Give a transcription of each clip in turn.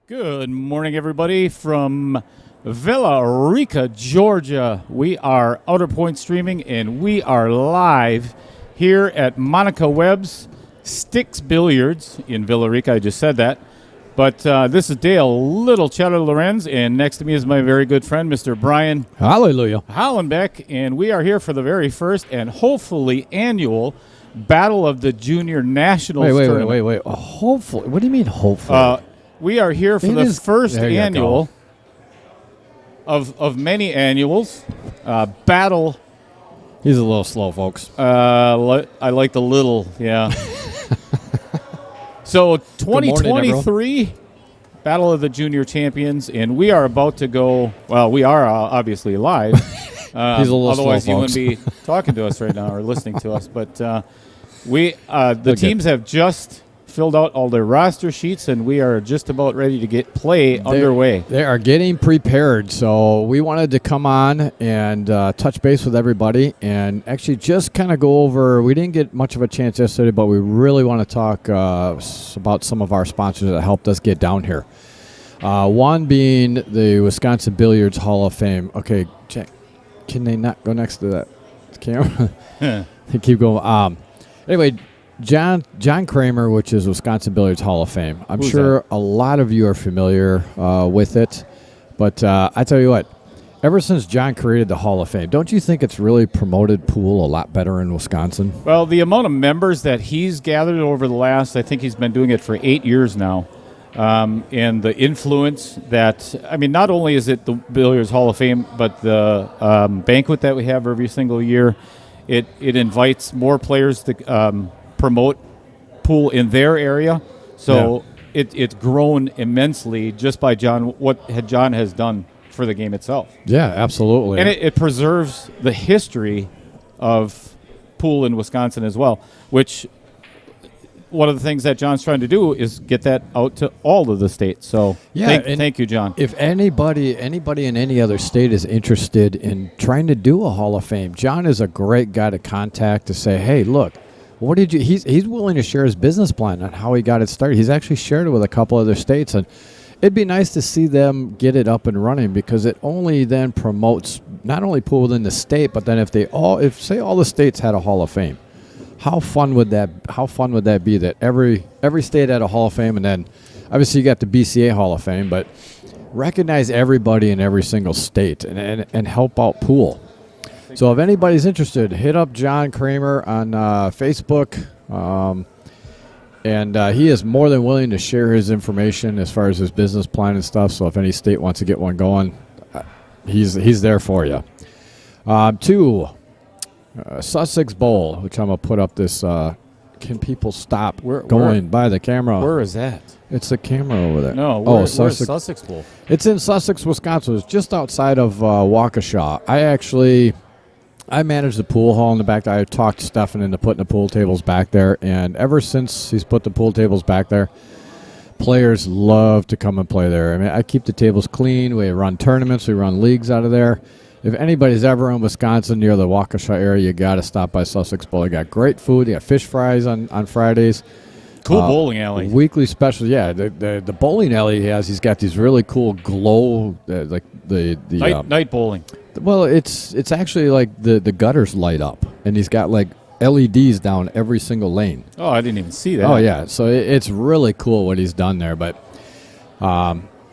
Good morning, everybody, from Villa Rica, Georgia. We are Outer Point streaming, and we are live here at Monica Webb's Sticks Billiards in Villa Rica. I just said that. But this is Dale Little Cheddar Lorenz, and next to me is my very good friend, Mr. Brian Hallelujah Hollenbeck, and we are here for the very first and hopefully annual Battle of the Junior Nationals tournament. Wait. Hopefully. What do you mean hopefully? We are here for the first annual of many annuals. Battle. He's a little slow, folks. I like the little, yeah. So 2023 Battle of the Junior Champions, and we are about to go. Well, we are obviously live. He's a little otherwise, slow, you wouldn't be talking to us right now or listening to us. But the teams have just filled out all their roster sheets, and we are just about ready to get play underway. They are getting prepared, so we wanted to come on and touch base with everybody and actually just kind of go over. We didn't get much of a chance yesterday, but we really want to talk about some of our sponsors that helped us get down here. One being the Wisconsin Billiards Hall of Fame. Okay, Jack, can they not go next to that camera? They keep going. Anyway, John Kramer, which is Wisconsin Billiards Hall of Fame. I'm sure a lot of you are familiar with it, but I tell you what, ever since John created the Hall of Fame, don't you think it's really promoted pool a lot better in Wisconsin? Well, the amount of members that he's gathered over the last, I think he's been doing it for 8 years now, and the influence that, I mean, not only is it the Billiards Hall of Fame, but the banquet that we have every single year, it invites more players to promote pool in their area, so it's grown immensely just by what John has done for the game itself. Yeah, absolutely. And it preserves the history of pool in Wisconsin as well, which one of the things that John's trying to do is get that out to all of the states. So thank you, John. If anybody in any other state is interested in trying to do a Hall of Fame, John is a great guy to contact to say, hey, look, what did you? He's willing to share his business plan on how he got it started. He's actually shared it with a couple other states, and it'd be nice to see them get it up and running because it only then promotes not only pool within the state, but then if say all the states had a Hall of Fame, how fun would that be? That every state had a Hall of Fame, and then obviously you got the BCA Hall of Fame, but recognize everybody in every single state and help out pool. So if anybody's interested, hit up John Kramer on Facebook, and he is more than willing to share his information as far as his business plan and stuff. So if any state wants to get one going, he's there for you. Two, Sussex Bowl, which I'm going to put up this. Can people stop going by the camera? Where is that? It's the camera over there. No, where's Sussex Bowl? It's in Sussex, Wisconsin. It's just outside of Waukesha. I manage the pool hall in the back. I talked Stefan into putting the pool tables back there, and ever since he's put the pool tables back there, players love to come and play there. I mean, I keep the tables clean. We run tournaments. We run leagues out of there. If anybody's ever in Wisconsin near the Waukesha area, you got to stop by Sussex Bowl. They got great food. They got fish fries on Fridays. Cool bowling alley. Weekly special, yeah. The bowling alley he's got these really cool glow, like the night bowling. Well, it's actually like the gutters light up, and he's got like LEDs down every single lane. Oh, I didn't even see that. Oh yeah, so it's really cool what he's done there. But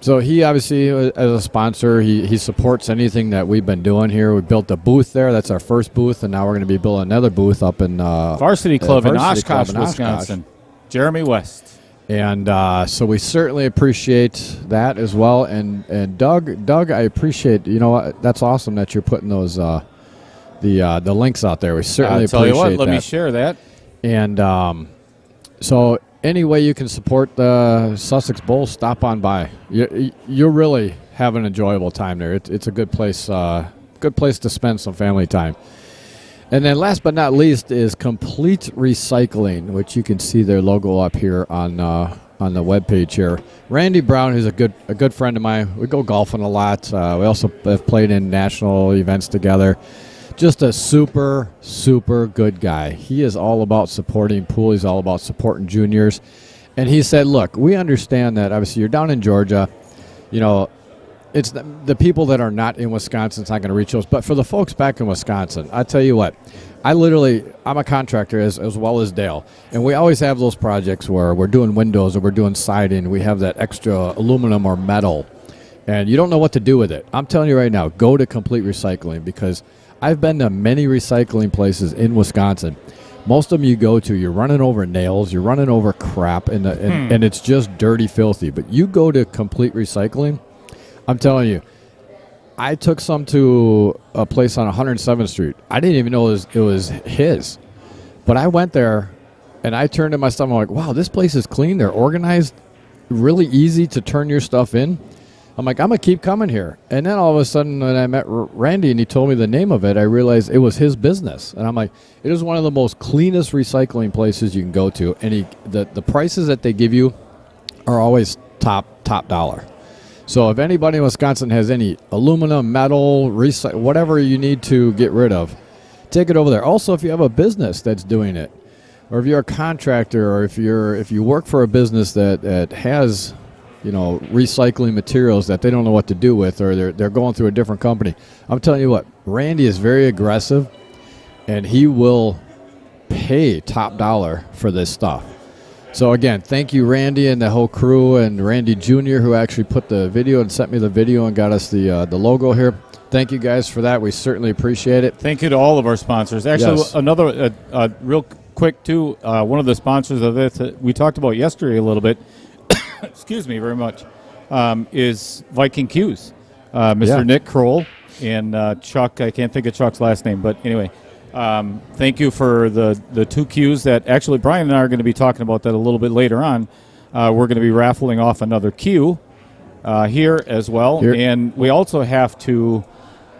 so he obviously, as a sponsor, he supports anything that we've been doing here. We built a booth there. That's our first booth, and now we're going to be building another booth up in Varsity Club in Oshkosh, Wisconsin. Jeremy West. And so we certainly appreciate that as well. And Doug, I appreciate. You know what? That's awesome that you're putting those the links out there. We certainly appreciate that. Tell you what, let me share that. And so any way you can support the Sussex Bowl, stop on by. You'll really have an enjoyable time there. It's a good place to spend some family time. And then last but not least is Complete Recycling, which you can see their logo up here on the webpage here. Randy Brown, who's a good friend of mine. We go golfing a lot. We also have played in national events together. Just a super, super good guy. He is all about supporting pool. He's all about supporting juniors. And he said, look, we understand that obviously you're down in Georgia. You know, it's the people that are not in Wisconsin, it's not going to reach those. But for the folks back in Wisconsin, I tell you what, I'm a contractor as well as Dale. And we always have those projects where we're doing windows or we're doing siding. We have that extra aluminum or metal. And you don't know what to do with it. I'm telling you right now, go to Complete Recycling, because I've been to many recycling places in Wisconsin. Most of them you go to, you're running over nails, you're running over crap, and it's just dirty, filthy. But you go to Complete Recycling, I'm telling you, I took some to a place on 107th Street. I didn't even know it was his. But I went there, and I turned to my stuff, I'm like, wow, this place is clean, they're organized, really easy to turn your stuff in. I'm like, I'm going to keep coming here. And then all of a sudden, when I met Randy and he told me the name of it, I realized it was his business. And I'm like, it is one of the most cleanest recycling places you can go to. And the prices that they give you are always top dollar. So if anybody in Wisconsin has any aluminum, metal, whatever you need to get rid of, take it over there. Also, if you have a business that's doing it, or if you're a contractor, or if you work for a business that has, you know, recycling materials that they don't know what to do with, or they're going through a different company. I'm telling you what, Randy is very aggressive, and he will pay top dollar for this stuff. So again, thank you, Randy and the whole crew, and Randy Jr., who actually put the video and sent me the video and got us the logo here. Thank you guys for that. We certainly appreciate it. Thank you to all of our sponsors. Actually, Yes. another real quick too. One of the sponsors of this we talked about yesterday a little bit. Excuse me very much, is Viking Q's. Mr. Nick Kroll and Chuck, I can't think of Chuck's last name, but anyway, thank you for the two Q's that actually Brian and I are going to be talking about that a little bit later on. We're going to be raffling off another Q here as well. Here. And we also have to,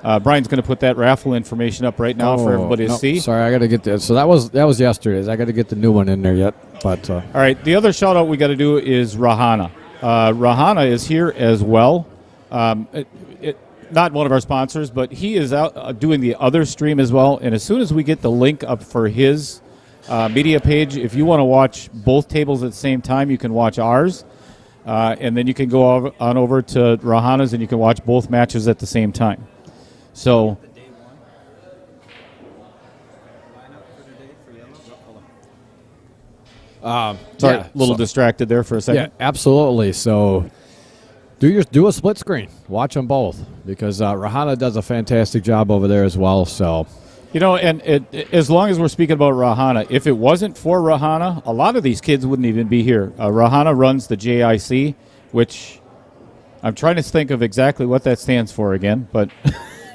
Brian's going to put that raffle information up right now for everybody to see. Sorry, I got to get that. So that was yesterday's. I got to get the new one in there yet. But all right, the other shout out we got to do is Rahana. Rahana is here as well. Not one of our sponsors, but he is out doing the other stream as well. And as soon as we get the link up for his media page, if you want to watch both tables at the same time, you can watch ours. And then you can go on over to Rahana's and you can watch both matches at the same time. So sorry, a little distracted there for a second. yeah, absolutely. So do a split screen. Watch them both, because Rahana does a fantastic job over there as well. So, you know, and as long as we're speaking about Rahana, if it wasn't for Rahana, a lot of these kids wouldn't even be here. Rahana runs the JIC, which I'm trying to think of exactly what that stands for again, but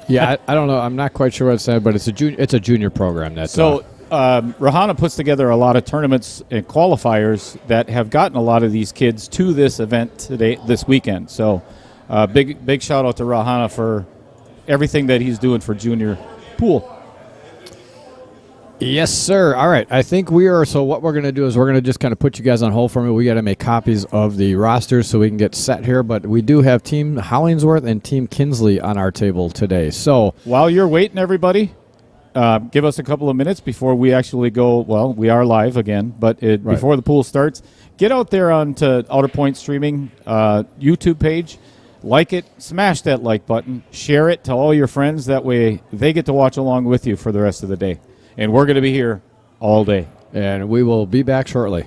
yeah, I don't know. I'm not quite sure what it said, but it's a junior program. Rahana puts together a lot of tournaments and qualifiers that have gotten a lot of these kids to this event this weekend. So big shout out to Rahana for everything that he's doing for junior pool. Yes, sir. All right. I think we are. So what we're going to do is we're going to just kind of put you guys on hold for me. We got to make copies of the rosters so we can get set here. But we do have Team Hollingsworth and Team Kinsley on our table today. So while you're waiting, everybody, give us a couple of minutes before we actually go. Well, we are live again, but before the pool starts, get out there onto Outer Point Streaming YouTube page. Like it, smash that like button, share it to all your friends. That way they get to watch along with you for the rest of the day. And we're going to be here all day. And we will be back shortly.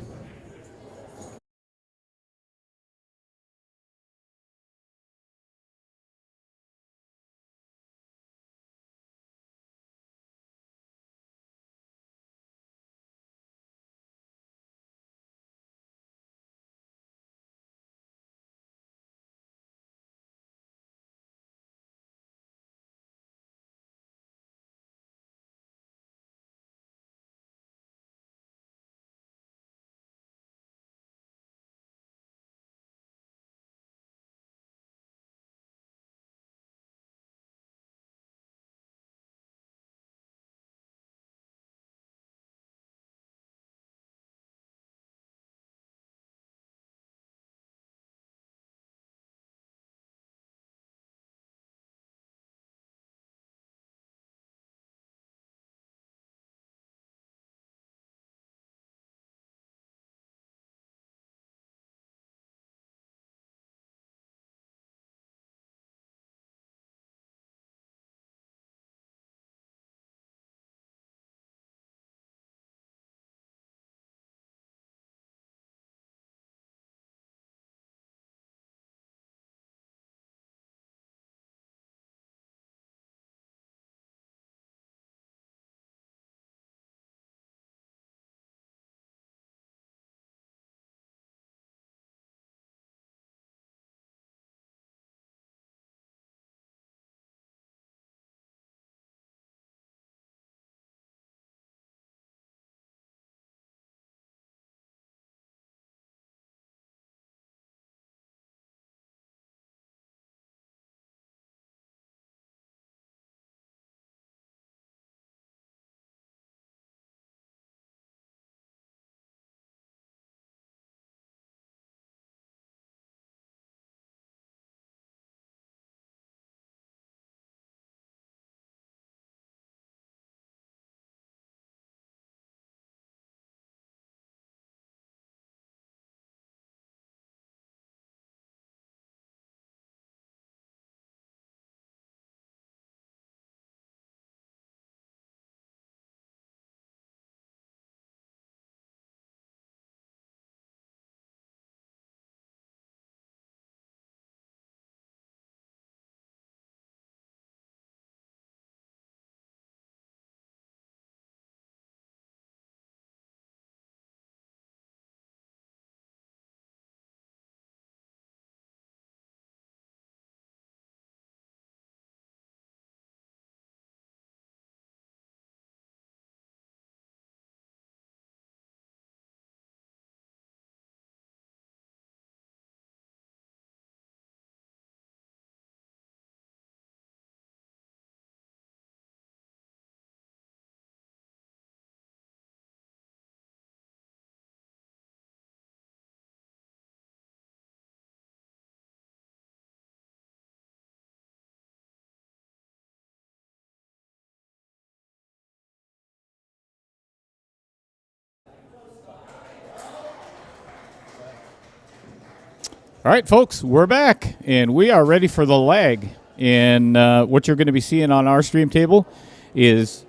All right, folks, we're back, and we are ready for the lag. And what you're going to be seeing on our stream table is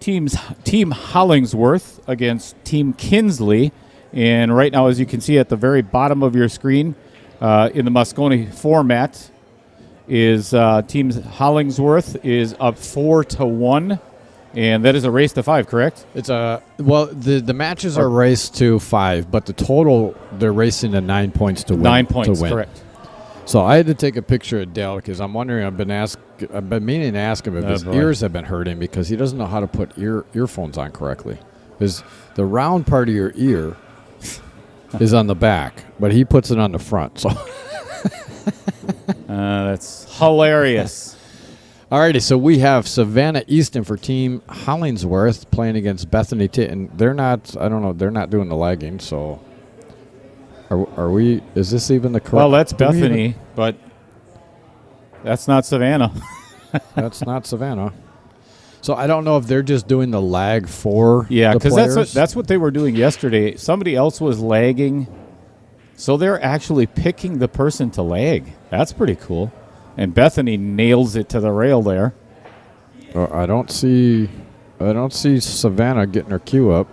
Team Hollingsworth against Team Kinsley. And right now, as you can see at the very bottom of your screen, in the Moscone format, is Team Hollingsworth is up 4-1. And that is a race to 5, correct? It's the matches are raced to 5, but the total they're racing to 9 points to win. 9 points, to win. correct. So I had to take a picture of Dale because I'm wondering. I've been meaning to ask him if his ears have been hurting because he doesn't know how to put earphones on correctly. Because the round part of your ear is on the back, but he puts it on the front. So that's hilarious. Alrighty, so we have Savannah Easton for Team Hollingsworth playing against Bethany and they're not. I don't know. They're not doing the lagging. So, are we? Is this even the correct? Well, that's Bethany, but that's not Savannah. That's not Savannah. So I don't know if they're just doing the lag for because that's what they were doing yesterday. Somebody else was lagging, so they're actually picking the person to lag. That's pretty cool. And Bethany nails it to the rail there. I don't see Savannah getting her cue up.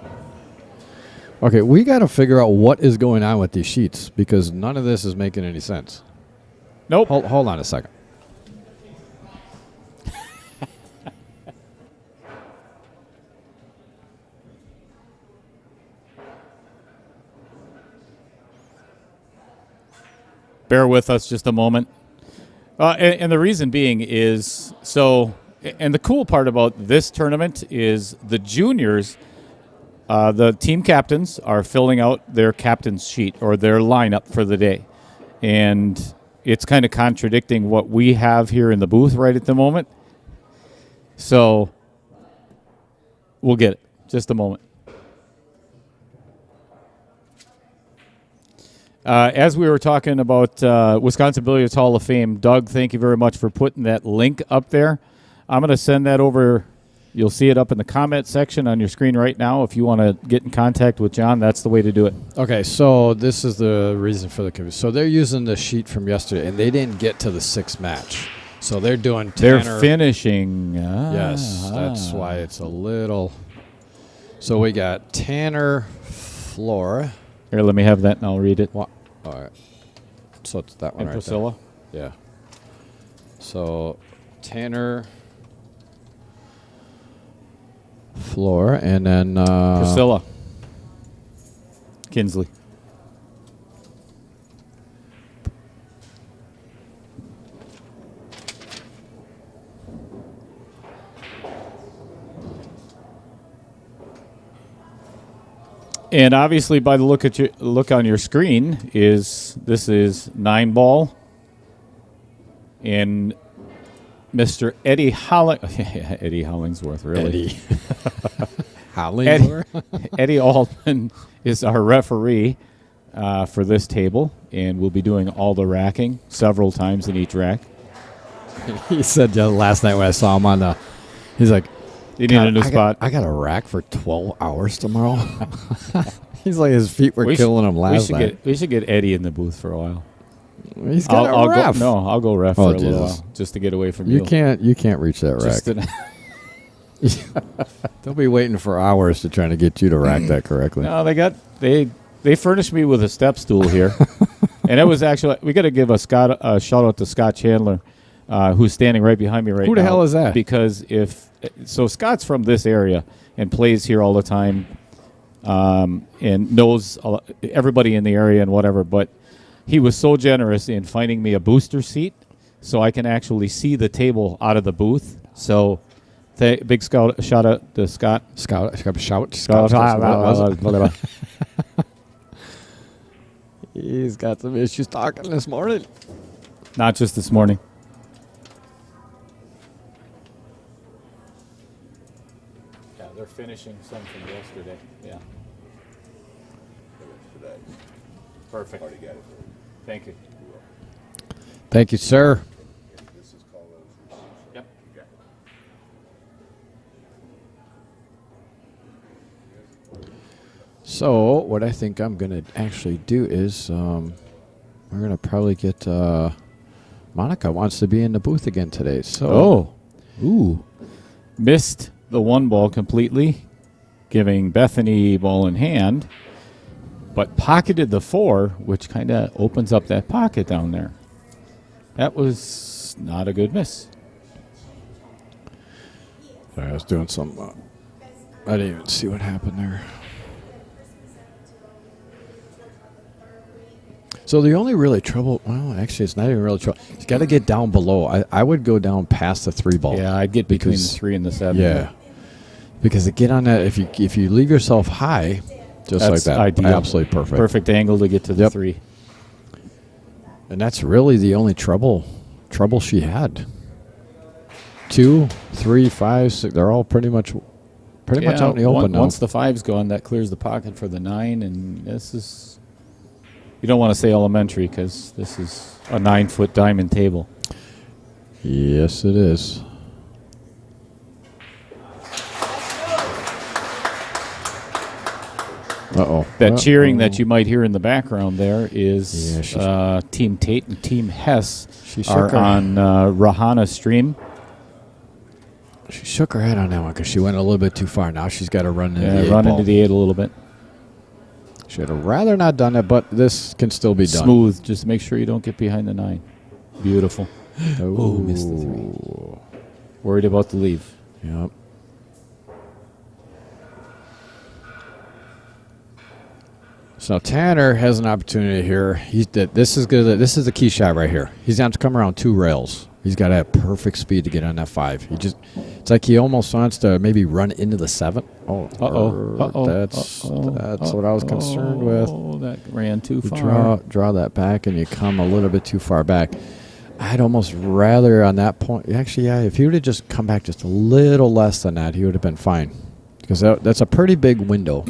Okay, we got to figure out what is going on with these sheets because none of this is making any sense. Nope. Hold on a second. Bear with us just a moment. And the reason being is and the cool part about this tournament is the juniors, the team captains are filling out their captain's sheet or their lineup for the day. And it's kind of contradicting what we have here in the booth right at the moment. So we'll get it. Just a moment. As we were talking about Wisconsin Billiards Hall of Fame, Doug, thank you very much for putting that link up there. I'm going to send that over. You'll see it up in the comment section on your screen right now. If you want to get in contact with John, that's the way to do it. Okay, so this is the reason for the confusion. So they're using the sheet from yesterday, and they didn't get to the 6th match. So they're doing Tanner. They're finishing. Yes, that's why it's a little. So we got Tanner, Flora. Here, let me have that and I'll read it. What? All right. So it's that one And right Priscilla? there. Yeah. So Tanner, Flora, and then Priscilla. Kinsley. And obviously, by the look on your screen, this is 9-ball, and Mr. Eddie Hollingsworth, really. Eddie Hollingsworth. Eddie Altman is our referee for this table, and we'll be doing all the racking several times in each rack. He said last night when I saw him on the, he's like, You need a new spot. I got a rack for 12 hours tomorrow. He's like, his feet were killing him last night. We should get Eddie in the booth for a while. He's got a ref. I'll go ref for a little while just to get away from you. You can't reach that rack. They'll be waiting for hours to trying to get you to rack that correctly. No, they furnished me with a step stool here, and it was actually we got to give a shout out to Scott Chandler, who's standing right behind me right now. Who the hell is that? Because Scott's from this area and plays here all the time, and knows everybody in the area and whatever. But he was so generous in finding me a booster seat, so I can actually see the table out of the booth. So. Big shout out to Scott. He's got some issues talking this morning. Not just this morning. Yeah, they're finishing some from yesterday. Yeah. Perfect. Thank you. Thank you, sir. Yep. So what I think I'm going to actually do is we're going to probably get Monica wants to be in the booth again today. So, ooh. Missed the one ball completely, giving Bethany ball in hand, but pocketed the 4, which kind of opens up that pocket down there. That was not a good miss. Sorry, I was doing some. I didn't even see what happened there. So the only really trouble, well, actually, it's not even really trouble. It's got to get down below. I would go down past the 3 ball. Yeah, I'd get between the 3 and the 7. Yeah, because to get on that, if you leave yourself high, just that's like that, ideal. absolutely perfect. Perfect angle to get to the 3. And that's really the only trouble she had. 2, 3, 5, 6, they're all pretty much out in the open now. Once the 5's gone, that clears the pocket for the 9, and this is, you don't want to say elementary because this is a 9-foot diamond table. Yes, it is. Uh-oh. That cheering that you might hear in the background there is Team Tate and Team Hess are on Rahana's stream. She shook her head on that one because she went a little bit too far. Now she's got to run into the 8 run ball. into the 8 a little bit. Should have rather not done it, but this can still be done. Smooth. Just make sure you don't get behind the 9. Beautiful. Oh, missed the 3. Worried about the leave. Yep. So Tanner has an opportunity here. This is good. This is the key shot right here. He's going to come around 2 rails. He's got to have perfect speed to get on that 5. It's like he almost wants to maybe run into the 7. That's what I was concerned with. Oh, that ran too far. Draw that back, and you come a little bit too far back. I'd almost rather on that point. Actually, yeah, if he would have just come back just a little less than that, he would have been fine. Because that's a pretty big window.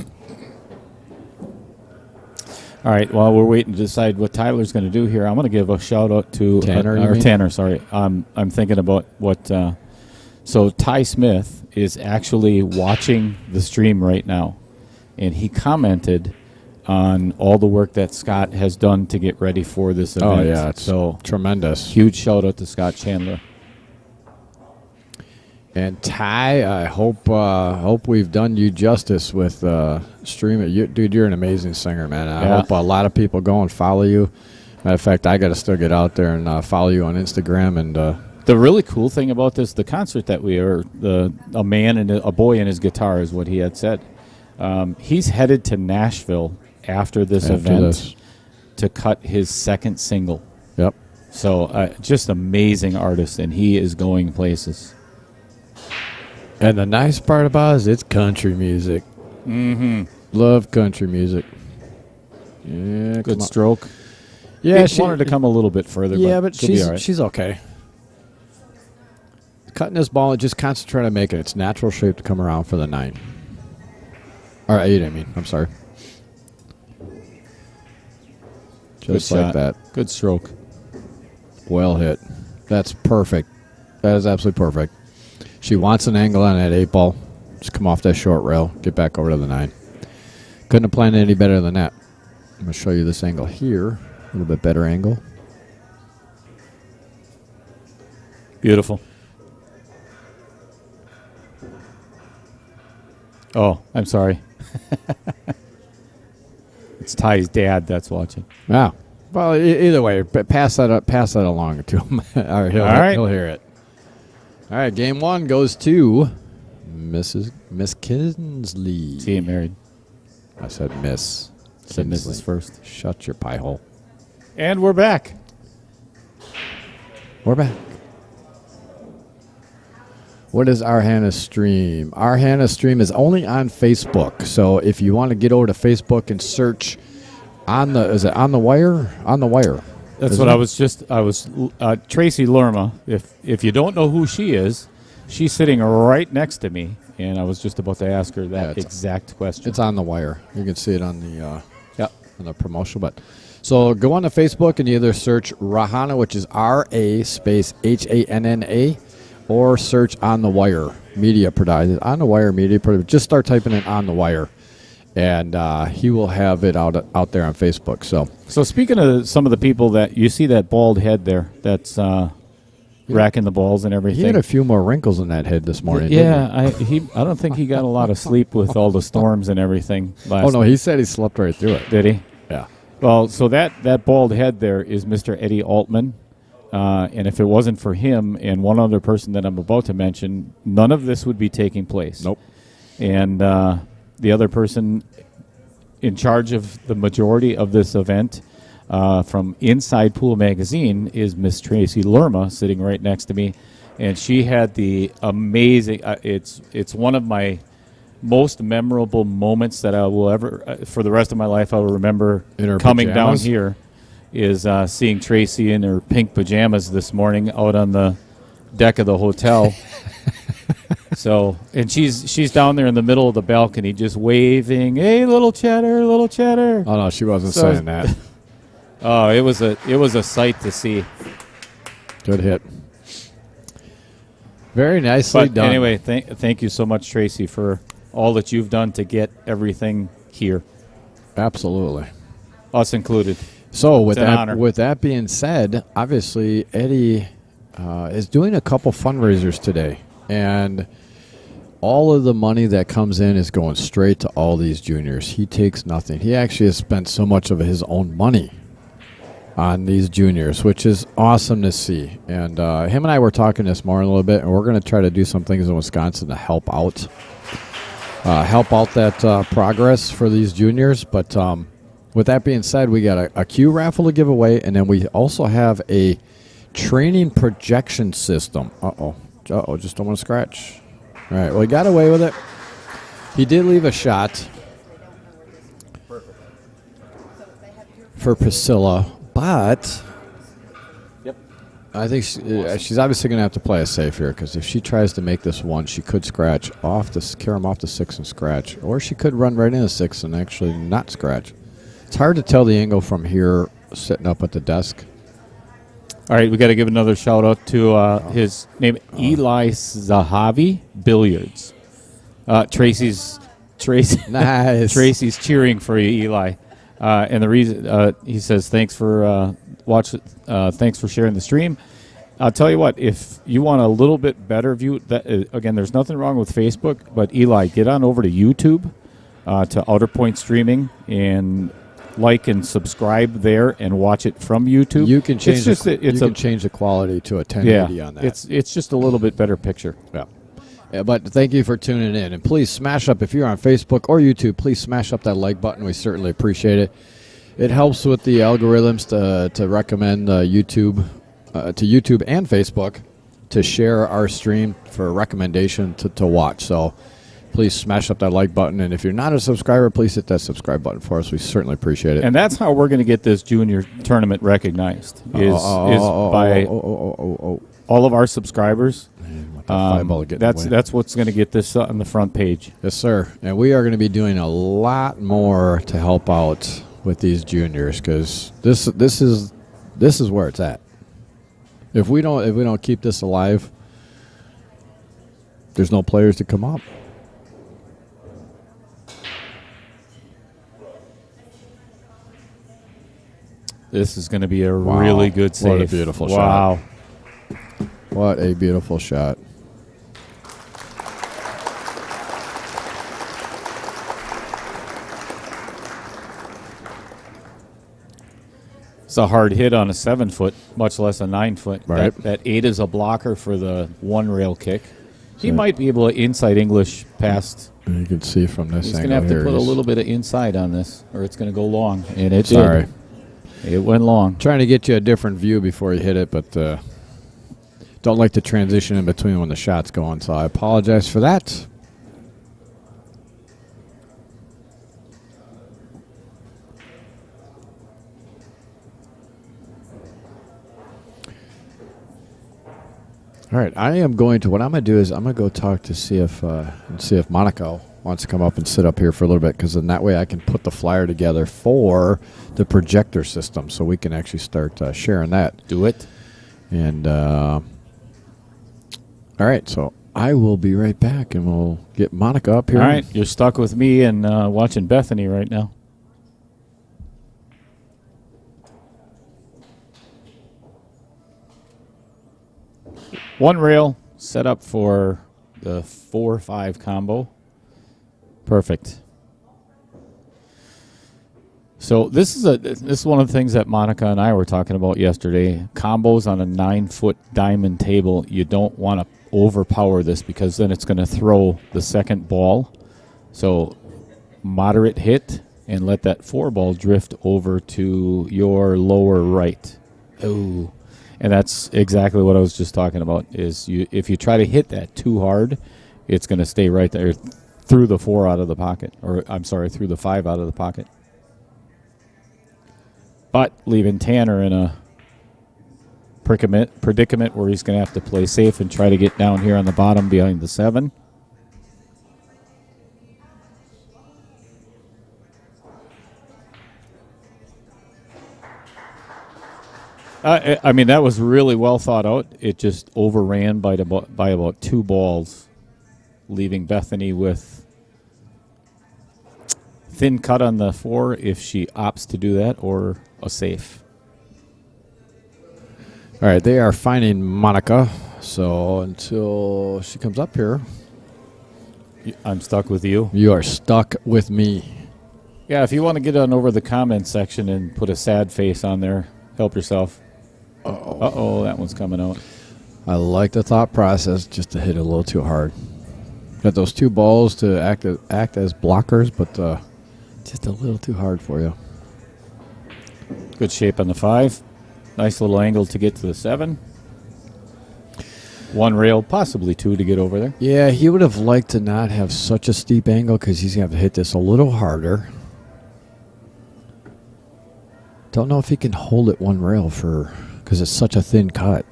All right, while we're waiting to decide what Tyler's going to do here, I'm going to give a shout-out to Tanner. Sorry. I'm thinking about what so Ty Smith is actually watching the stream right now, and he commented on all the work that Scott has done to get ready for this event. Oh, yeah, it's so tremendous. Huge shout-out to Scott Chandler. And Ty, I hope we've done you justice with streaming. Dude, you're an amazing singer, man. I hope a lot of people go and follow you. Matter of fact, I got to still get out there and follow you on Instagram. And the really cool thing about this, the concert that we are, a man and a boy and his guitar is what he had said. He's headed to Nashville after this event to cut his 2nd single. Yep. So just amazing artist, and he is going places. And the nice part about it is it's country music. Mm-hmm. Love country music. Yeah, good stroke. Yeah, she wanted to come a little bit further. Yeah, but she's okay. Cutting this ball and just concentrate on making its natural shape to come around for the 9. Or 8, I mean. I'm sorry. Just like that. Good stroke. Well hit. That's perfect. That is absolutely perfect. She wants an angle on that 8 ball. Just come off that short rail. Get back over to the 9. Couldn't have planned any better than that. I'm going to show you this angle here. A little bit better angle. Beautiful. Oh, I'm sorry. It's Ty's dad that's watching. Yeah. Well, either way, pass that along to him. All right, he'll hear it. All right, game 1 goes to Miss Kinsley. She ain't married. I said Miss. Said Mrs. first. Shut your pie hole. And we're back. We're back. What is our Hannah stream? Our Hannah stream is only on Facebook. So if you want to get over to Facebook and search is it On the Wire? On the Wire. That's what I was Tracy Lerma. If you don't know who she is, she's sitting right next to me, and I was just about to ask her that exact question. It's On the Wire. You can see it on the on the promotion. But so go on to Facebook and either search Rahana, which is RA space HANNA, or search On the Wire Media Production. On the Wire Media Production. Just start typing in On the Wire, and he will have it out there on Facebook. So speaking of some of the people that you see, that bald head there, that's racking the balls and everything. He had a few more wrinkles in that head this morning. Yeah, I don't think he got a lot of sleep with all the storms and everything last Oh no, night. he said he slept right through it. Did he? Yeah. Well, so that bald head there is Mr. Eddie Altman. And if it wasn't for him and one other person that I'm about to mention, none of this would be taking place. Nope. And the other person in charge of the majority of this event from Inside Pool Magazine is Miss Tracy Lerma, sitting right next to me. And she had the amazing, it's one of my most memorable moments that I will ever, for the rest of my life, I will remember In her coming pajamas? down here, is seeing Tracy in her pink pajamas this morning out on the deck of the hotel. So, and she's down there in the middle of the balcony just waving, "Hey, little Cheddar, little Cheddar." Oh no, she wasn't So- saying that. Oh, it was a sight to see. Good hit. Very nicely But done. anyway, thank you so much, Tracy, for all that you've done to get everything here, Absolutely. us included. So with It's an honor. that being said, obviously Eddie is doing a couple fundraisers today, and all of the money that comes in is going straight to all these juniors. He takes nothing. He actually has spent so much of his own money on these juniors, which is awesome to see. And him and I were talking this morning a little bit, and we're going to try to do some things in Wisconsin to help out that progress for these juniors. But with that being said, we got a Q raffle to give away, and then we also have a training projection system. Just don't want to scratch. All right, well, he got away with it. He did leave a shot for Priscilla, but I think she's obviously going to have to play it safe here, because if she tries to make this one, she could scratch carry him off the 6 and scratch, or she could run right into 6 and actually not scratch. It's hard to tell the angle from here sitting up at the desk. All right, we got to give another shout out to his name, Eli Zahavi Billiards. Tracy. Nice. Tracy's cheering for you, Eli. And the reason he says thanks for thanks for sharing the stream. I'll tell you what, if you want a little bit better view, again, there's nothing wrong with Facebook, but Eli, get on over to YouTube to Outer Point Streaming and like and subscribe there and watch it from YouTube. You can change change the quality to a 1080 on that. It's just a little bit better picture. Yeah, but thank you for tuning in. And please smash up, if you're on Facebook or YouTube, please smash up that like button. We certainly appreciate it. It helps with the algorithms to recommend YouTube to YouTube and Facebook to share our stream for a recommendation to watch. So please smash up that like button. And if you're not a subscriber, please hit that subscribe button for us. We certainly appreciate it. And that's how we're going to get this junior tournament recognized, is by all of our subscribers. That's what's going to get this on the front page. Yes, sir. And we are going to be doing a lot more to help out with these juniors, because this is where it's at. If we don't keep this alive, there's no players to come up. This is going to be a really good save. What a beautiful shot. Wow. What a beautiful shot. It's a hard hit on a 7-foot, much less a 9-foot. Right. That 8 is a blocker for the one rail kick. He might be able to inside English past. You can see from this He's angle going to have to here, put a he's little bit of inside on this, or it's going to go long. And it Sorry. did. It went long. Trying to get you a different view before you hit it, but don't like to transition in between when the shot's going, so I apologize for that. All right, what I'm going to do is I'm going to go talk to see if Monaco wants to come up and sit up here for a little bit, because then that way I can put the flyer together for the projector system, so we can actually start sharing that. Do it. And all right, so I will be right back, and we'll get Monica up here. All right, you're stuck with me and watching Bethany right now. One rail set up for the 4-5 combo. Perfect. So this is one of the things that Monica and I were talking about yesterday. Combos on a 9-foot diamond table. You don't want to overpower this because then it's going to throw the second ball. So moderate hit and let that 4 ball drift over to your lower right. Oh. And that's exactly what I was just talking about. Is if you try to hit that too hard, it's going to stay right there through the 4 out of the pocket, or I'm sorry, through the 5 out of the pocket. But leaving Tanner in a predicament where he's going to have to play safe and try to get down here on the bottom behind the 7. I mean, that was really well thought out. It just overran by about 2 balls, leaving Bethany with thin cut on the 4 if she opts to do that, or a safe. All right, they are finding Monica. So until she comes up here, I'm stuck with you. You are stuck with me. Yeah, if you want to get on over the comment section and put a sad face on there, help yourself. Uh-oh, that one's coming out. I like the thought process, just to hit it a little too hard. Got those 2 balls to act as blockers, but just a little too hard for you. Good shape on the 5. Nice little angle to get to the 7. 1 rail, possibly 2 to get over there. Yeah, he would have liked to not have such a steep angle because he's going to have to hit this a little harder. Don't know if he can hold it 1 rail because it's such a thin cut.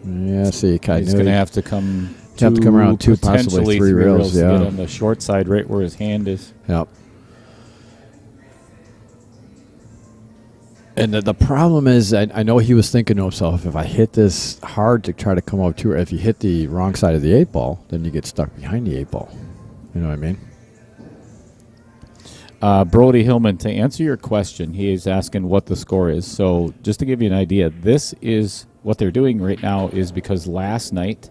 Yeah, see, he's going to have to come. Have to come around 2, possibly 3 rails. Yeah, to get on the short side, right where his hand is. Yep. And the problem is, I know he was thinking to himself, if I hit this hard to try to come up 2, if you hit the wrong side of the 8 ball, then you get stuck behind the 8 ball. You know what I mean? Brody Hillman, to answer your question, he is asking what the score is. So just to give you an idea, this is what they're doing right now is because last night,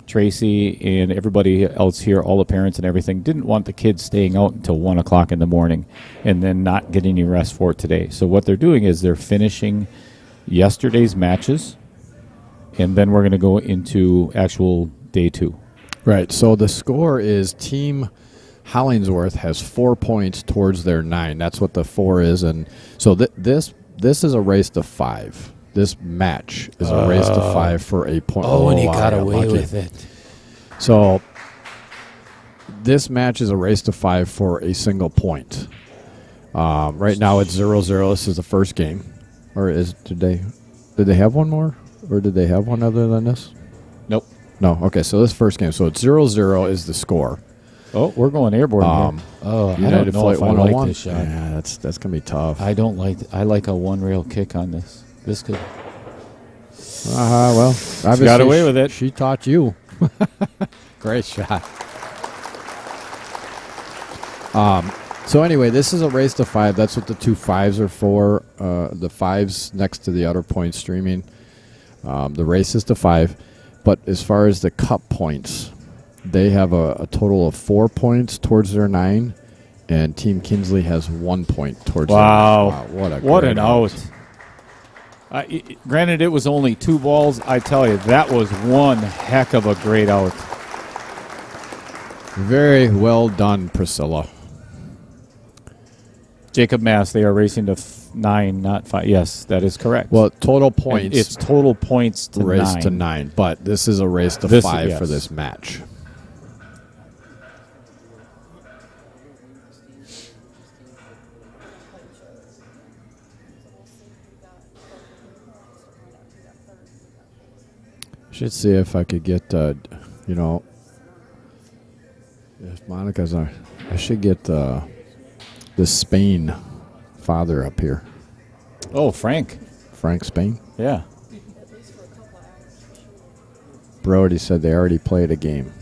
Tracy and everybody else here, all the parents and everything, didn't want the kids staying out until 1 o'clock in the morning and then not getting any rest for it today. So what they're doing is they're finishing yesterday's matches, and then we're going to go into actual day 2. Right. So the score is Team Hollingsworth has 4 points towards their 9. That's what the 4 is. And so this is a race to 5. This match is a race to 5 for a point. Oh, and he got away with it. So this match is a race to 5 for a single point. Right now it's 0-0. This is the first game. Or did they have one more? Or did they have one other than this? Nope. No. Okay, so this first game. So it's 0-0 is the score. Oh, we're going airborne here. I don't know if I like this shot. Yeah, that's going to be tough. I don't like I like a 1 rail kick on this. This could. Well, obviously she got away with it. She taught you. Great shot. So anyway, this is a race to 5. That's what the 2 5s are for. The 5s next to the outer point streaming. The race is to 5. But as far as the cup points, they have a total of 4 points towards their 9, and Team Kinsley has 1 point towards their 9. Wow, what an out. Granted, it was only 2 balls. I tell you, that was one heck of a great out. Very well done, Priscilla. Jacob Mass, they are racing to 9, not 5. Yes, that is correct. Well, total points. And it's total points to race 9. to 9, but this is a race to 5 for this match. Should see if I could get, if Monica's on, I should get the Spain father up here. Oh, Frank. Frank Spain. Yeah. Brody said they already played a game.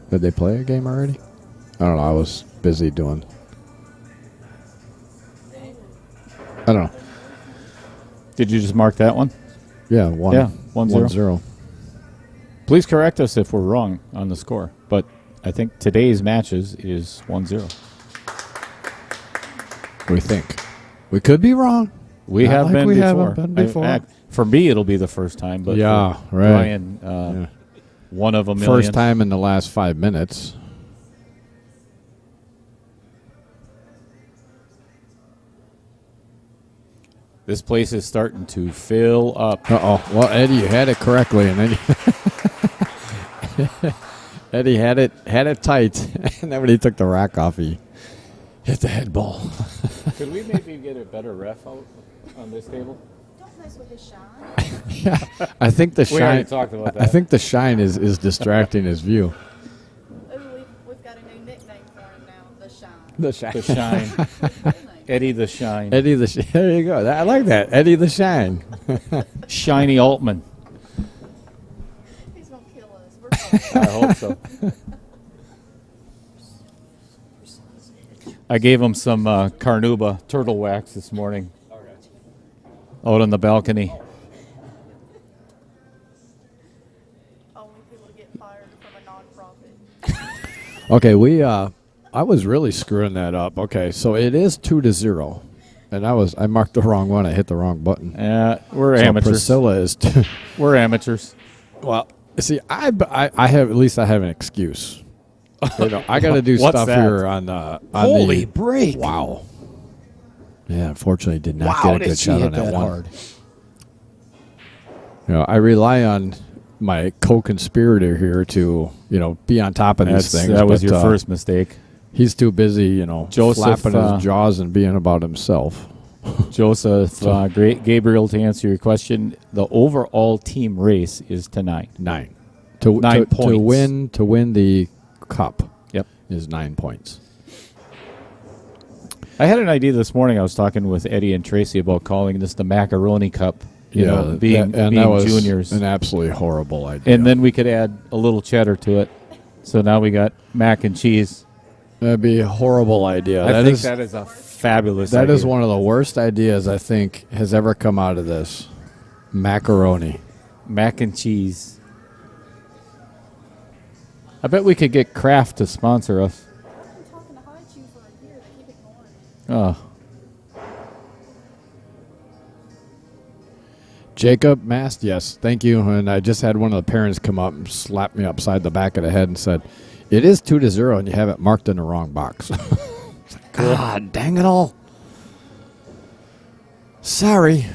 Did they play a game already? I don't know. I was busy doing. I don't know. Did you just mark that one? Yeah, 1-0. Yeah, 1-0. Please correct us if we're wrong on the score. But I think today's matches is 1-0. We think. We could be wrong. We Not have like been we before. haven't been before. For me, it'll be the first time. But Yeah, for right. Brian, Yeah. one of a million. First time in the last 5 minutes. This place is starting to fill up. Uh-oh. Well, Eddie, you had it correctly, and then Eddie had it tight, and then when he took the rack off, he hit the head ball. Could we maybe get a better ref out on this table? Don't mess with his shine. Yeah, I think the We already shine. talked about I that. think the shine is distracting his view. Ooh, we've got a new nickname for him now, the shine. The shine. The shine. Eddie the Shine. Eddie the shine. There you go. I like that. Eddie the shine. Shiny Altman. He's gonna kill us. We're sorry. I hope so. I gave him some Carnauba turtle wax this morning out on the balcony. Only people to get fired from a nonprofit. Okay, I was really screwing that up. Okay, so it is 2-0, and I marked the wrong one. I hit the wrong button. We're So amateurs. Priscilla is. We're amateurs. Well, see, I have at least I have an excuse. You know, I got to do What's stuff that? here on Holy the break. Wow. Yeah, unfortunately, did not get a good shot on that one. You know, I rely on my co-conspirator here to be on top of these things. That was but, your first mistake. He's too busy, Joseph, flapping his jaws and being about himself. Joseph, great Gabriel, to answer your question, the overall team race is to 9. 9. To 9 points. To win the cup. Yep. Is 9 points. I had an idea this morning. I was talking with Eddie and Tracy about calling this the Macaroni Cup. Being juniors. An absolutely horrible idea. And then we could add a little cheddar to it. So now we got mac and cheese. That'd be a horrible idea. I think that is a fabulous idea. That is one of the worst ideas I think has ever come out of this. Macaroni. Mac and cheese. I bet we could get Kraft to sponsor us. I've been talking to hide you for a year. They keep ignoring me. Oh. Jacob Mast, yes, thank you. And I just had one of the parents come up and slap me upside the back of the head and said, "It is 2-0, and you have it marked in the wrong box." God dang it all! Sorry.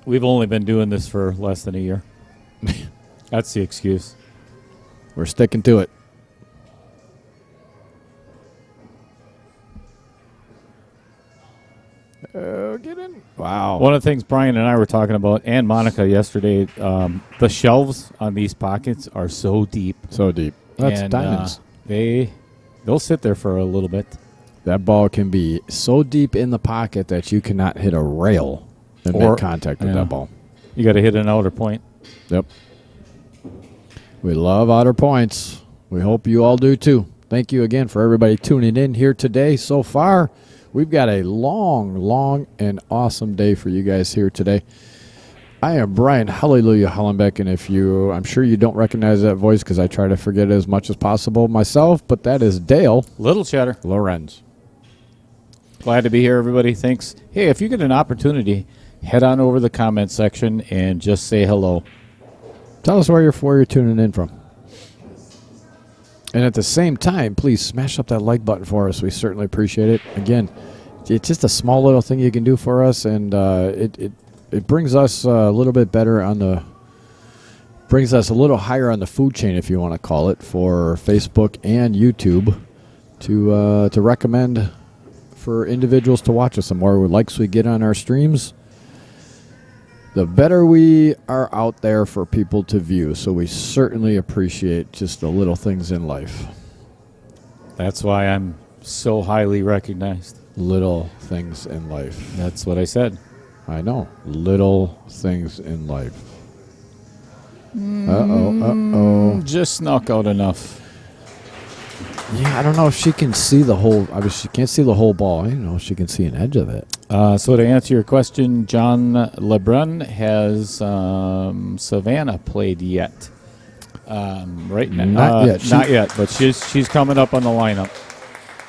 We've only been doing this for less than a year. That's the excuse. We're sticking to it. Get in. Wow. One of the things Brian and I were talking about, and Monica yesterday, the shelves on these pockets are so deep. So deep. That's And, diamonds. They'll sit there for a little bit. That ball can be so deep in the pocket that you cannot hit a rail and make contact with that ball. You got to hit an outer point. Yep. We love outer points. We hope you all do too. Thank you again for everybody tuning in here today. So far, we've got a long, and awesome day for you guys here today. I am Brian Hallelujah Hollenbeck, and I'm sure you don't recognize that voice because I try to forget it as much as possible myself, but that is Dale Little Cheddar. Lorenz. Glad to be here, everybody. Thanks. Hey, if you get an opportunity, head on over to the comment section and just say hello. Tell us where you're tuning in from. And at the same time, please smash up that like button for us. We certainly appreciate it. Again, it's just a small little thing you can do for us, and it brings us a little bit better brings us a little higher on the food chain, if you want to call it, for Facebook and YouTube to recommend for individuals to watch us. The more likes we get on our streams, the better we are out there for people to view. So we certainly appreciate just the little things in life. That's why I'm so highly recognized. Little things in life. That's what I said. I know. Little things in life. Uh-oh. Just snuck out enough. Yeah, I don't know if she can see the whole. I mean, she can't see the whole ball. I don't know if she can see an edge of it. So to answer your question, John LeBrun, has Savannah played yet? Right now, Not yet. Not yet, but she's coming up on the lineup.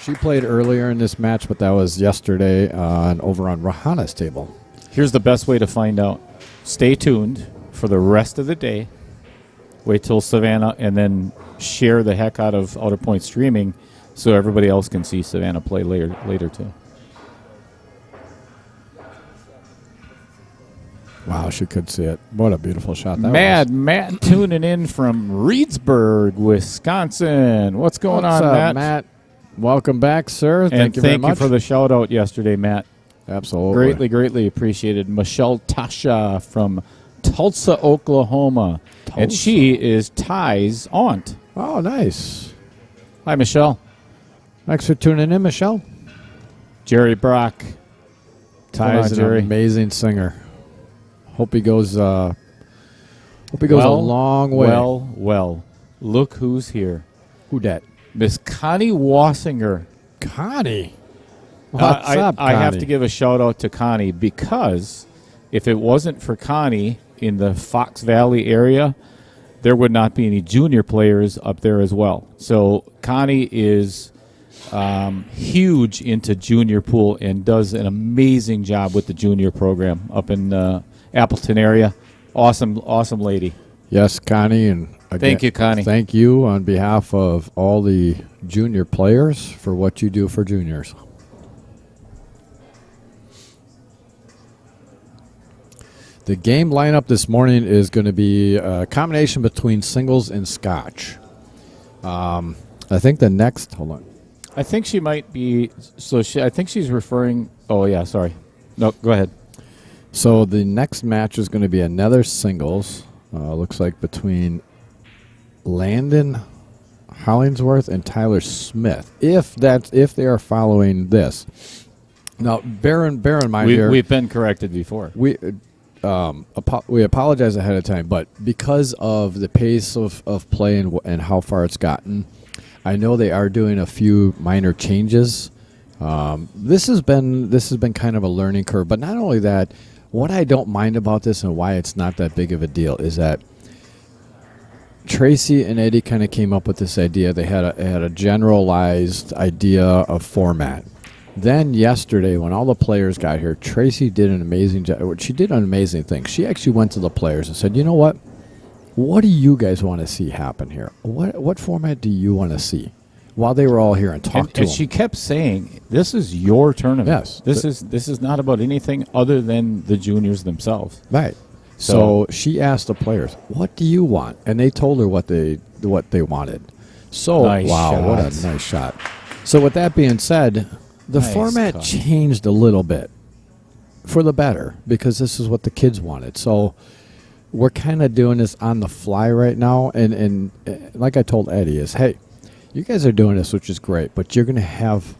She played earlier in this match, but that was yesterday over on Rahana's table. Here's the best way to find out. Stay tuned for the rest of the day. Wait till Savannah, and then share the heck out of Outer Point streaming so everybody else can see Savannah play later too. Wow, she could see it. What a beautiful shot that Mad was. Matt tuning in from Reedsburg, Wisconsin. What's going What's on, up, Matt? Welcome back, sir. And Thank you very thank much. you for the shout out yesterday, Matt. Absolutely. Greatly appreciated. Michelle Tasha from Tulsa, Oklahoma. And she is Ty's aunt. Oh, nice. Hi, Michelle. Thanks for tuning in, Michelle. Jerry Brock. Ty's an Jerry. amazing singer. Hope he goes. A long way. Well. Look who's here. Who dat? Miss Connie Wassinger. Connie. What's up, I have Connie? to give a shout out to Connie because if it wasn't for Connie in the Fox Valley area, there would not be any junior players up there as well. So Connie is huge into junior pool and does an amazing job with the junior program up in Appleton area. Awesome lady. Yes, Connie, and again, Thank you, Connie. Thank you on behalf of all the junior players for what you do for juniors. The game lineup this morning is going to be a combination between singles and scotch. I think the next. Hold on. I think she might be. I think she's referring. Oh yeah, sorry. No, go ahead. So the next match is going to be another singles. Looks like between Landon, Hollingsworth, and Tyler Smith. If they are following this. Now, bear in mind here. We've been corrected before. We apologize ahead of time, but because of the pace of play and how far it's gotten, I know they are doing a few minor changes. This has been kind of a learning curve, but not only that. What I don't mind about this and why it's not that big of a deal is that Tracy and Eddie kind of came up with this idea. They had a generalized idea of format. Then yesterday, when all the players got here, Tracy did an amazing job. She did an amazing thing. She actually went to the players and said, "You know what? What do you guys want to see happen here? What format do you want to see?" While they were all here and talked to them. And she kept saying, "This is your tournament. Yes. This is not about anything other than the juniors themselves." Right. So she asked the players, "What do you want?" And they told her what they wanted. So Nice wow, shot. what a nice shot. So with that being said, the Nice format touch. changed a little bit for the better because this is what the kids wanted. So we're kind of doing this on the fly right now, and like I told Eddie, is hey, you guys are doing this, which is great, but you're gonna have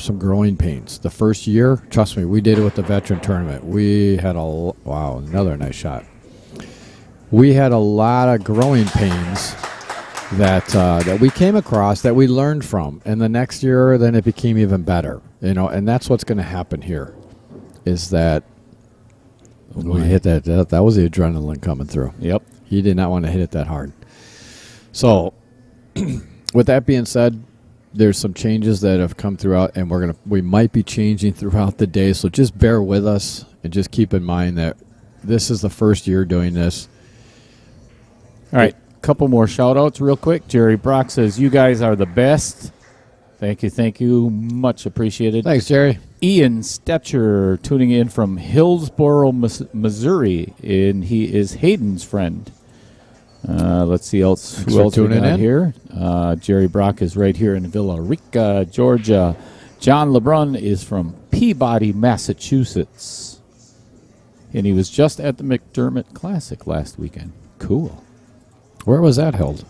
some growing pains. The first year, trust me, we did it with the veteran tournament. We had another nice shot. We had a lot of growing pains that we came across that we learned from, and the next year, then it became even better. And that's what's going to happen here, is that we hit that. That was the adrenaline coming through. Yep. He did not want to hit it that hard. So. With that being said, there's some changes that have come throughout, and we might be changing throughout the day. So just bear with us and just keep in mind that this is the first year doing this. All right, couple more shout-outs real quick. Jerry Brock says, "You guys are the best." Thank you. Much appreciated. Thanks, Jerry. Ian Stetcher tuning in from Hillsboro, Missouri, and he is Hayden's friend. Let's see who else we got here. Jerry Brock is right here in Villa Rica, Georgia. John LeBrun is from Peabody, Massachusetts. And he was just at the McDermott Classic last weekend. Cool. Where was that held?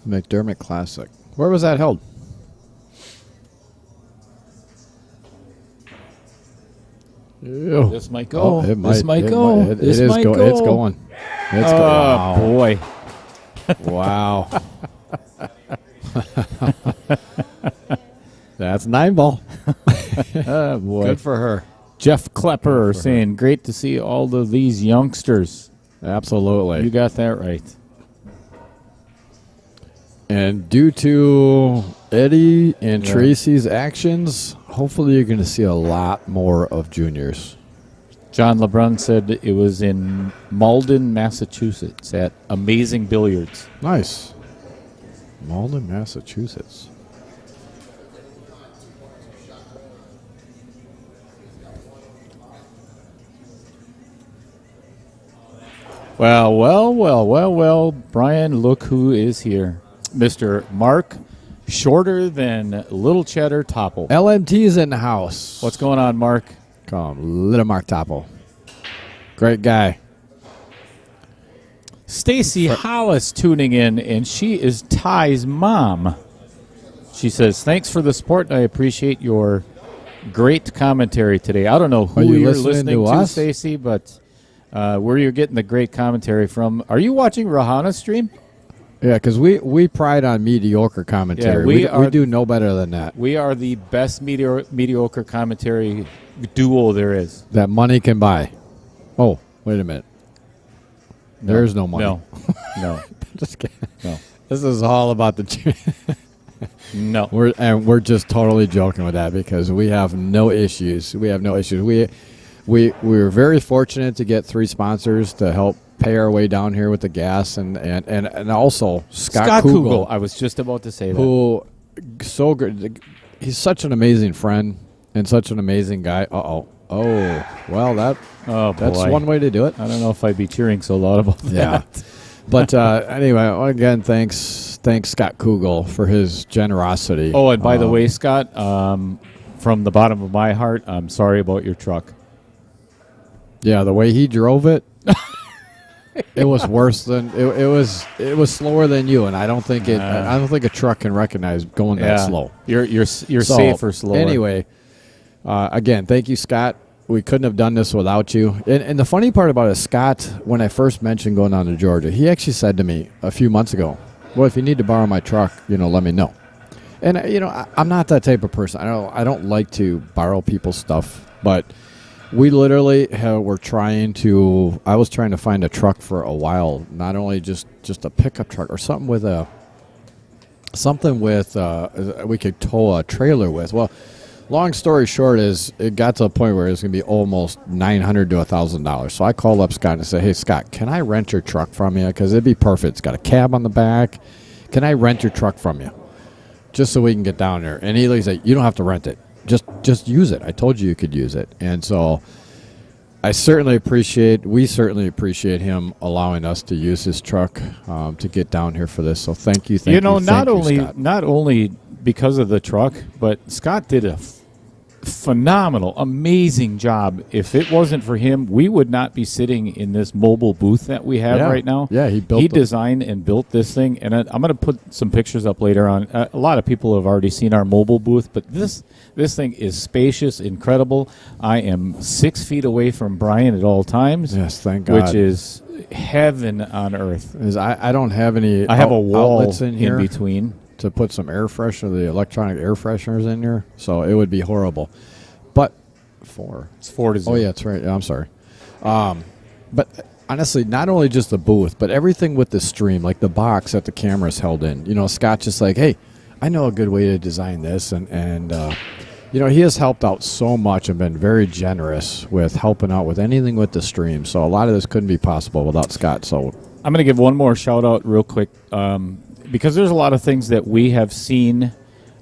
McDermott Classic. Where was that held? Ew. This might go. This might go. It's going. It's Oh, boy. Wow. That's 9-ball. Oh, boy. Good for her. Jeff Klepper saying, great to see all of these youngsters. Absolutely. You got that right. And due to Eddie and Tracy's actions, hopefully you're going to see a lot more of juniors. John LeBrun said it was in Malden, Massachusetts at Amazing Billiards. Nice. Malden, Massachusetts. Well, Brian, look who is here. Mr. Mark, shorter than Little Cheddar Topple. LMT's in the house. What's going on, Mark? Come, Little Mark Topple. Great guy. Stacy Hollis tuning in, and she is Ty's mom. She says, thanks for the support. I appreciate your great commentary today. I don't know who you're listening to, Stacy, but where you're getting the great commentary from. Are you watching Rahana's stream? Yeah, because we pride on mediocre commentary. Yeah, we do no better than that. We are the best mediocre commentary duo there is. That money can buy. Oh, wait a minute. There's no money. No. Just kidding. No. This is all about the... No. We're just totally joking with that because we have no issues. We have no issues. We were very fortunate to get 3 sponsors to help pay our way down here with the gas and also Scott Kugel. I was just about to say that. Who so good. He's such an amazing friend and such an amazing guy. Oh, well, that's one way to do it. I don't know if I'd be cheering so loud about that. Yeah. But anyway, again, thanks Scott Kugel for his generosity. Oh, and by the way, Scott, from the bottom of my heart, I'm sorry about your truck. Yeah, the way he drove it, it was worse than it was slower than you, and I don't think a truck can recognize going that slow. You're safer slower. Anyway, again, thank you, Scott. We couldn't have done this without you. And the funny part about it, Scott, when I first mentioned going down to Georgia, he actually said to me a few months ago, well, if you need to borrow my truck, let me know. And, I'm not that type of person. I don't like to borrow people's stuff. But we literally I was trying to find a truck for a while, not only just a pickup truck or something with we could tow a trailer with. Well, long story short is it got to a point where it was going to be almost $900 to $1,000. So I called up Scott and said, hey, Scott, can I rent your truck from you? Because it'd be perfect. It's got a cab on the back. Can I rent your truck from you? Just so we can get down there. And he said, you don't have to rent it. Just use it. I told you could use it. And so we certainly appreciate him allowing us to use his truck to get down here for this. So thank you. Not Scott. only because of the truck, but Scott did a phenomenal, amazing job. If it wasn't for him, we would not be sitting in this mobile booth that we have right now. Yeah, he designed and built this thing, and I'm going to put some pictures up later on. A lot of people have already seen our mobile booth, but this thing is spacious, incredible. I am 6 feet away from Brian at all times. Yes, thank God. Which is heaven on earth. I don't have any. I have a wall outlets in here between to put some air freshener, the electronic air fresheners in here, so it would be horrible. But it's 4-0. Oh yeah, that's right. I'm sorry. But honestly, not only just the booth, but everything with the stream, like the box that the camera's held in. Scott's just like, hey, I know a good way to design this, and he has helped out so much and been very generous with helping out with anything with the stream. So a lot of this couldn't be possible without Scott. So I'm going to give one more shout out real quick. Because there's a lot of things that we have seen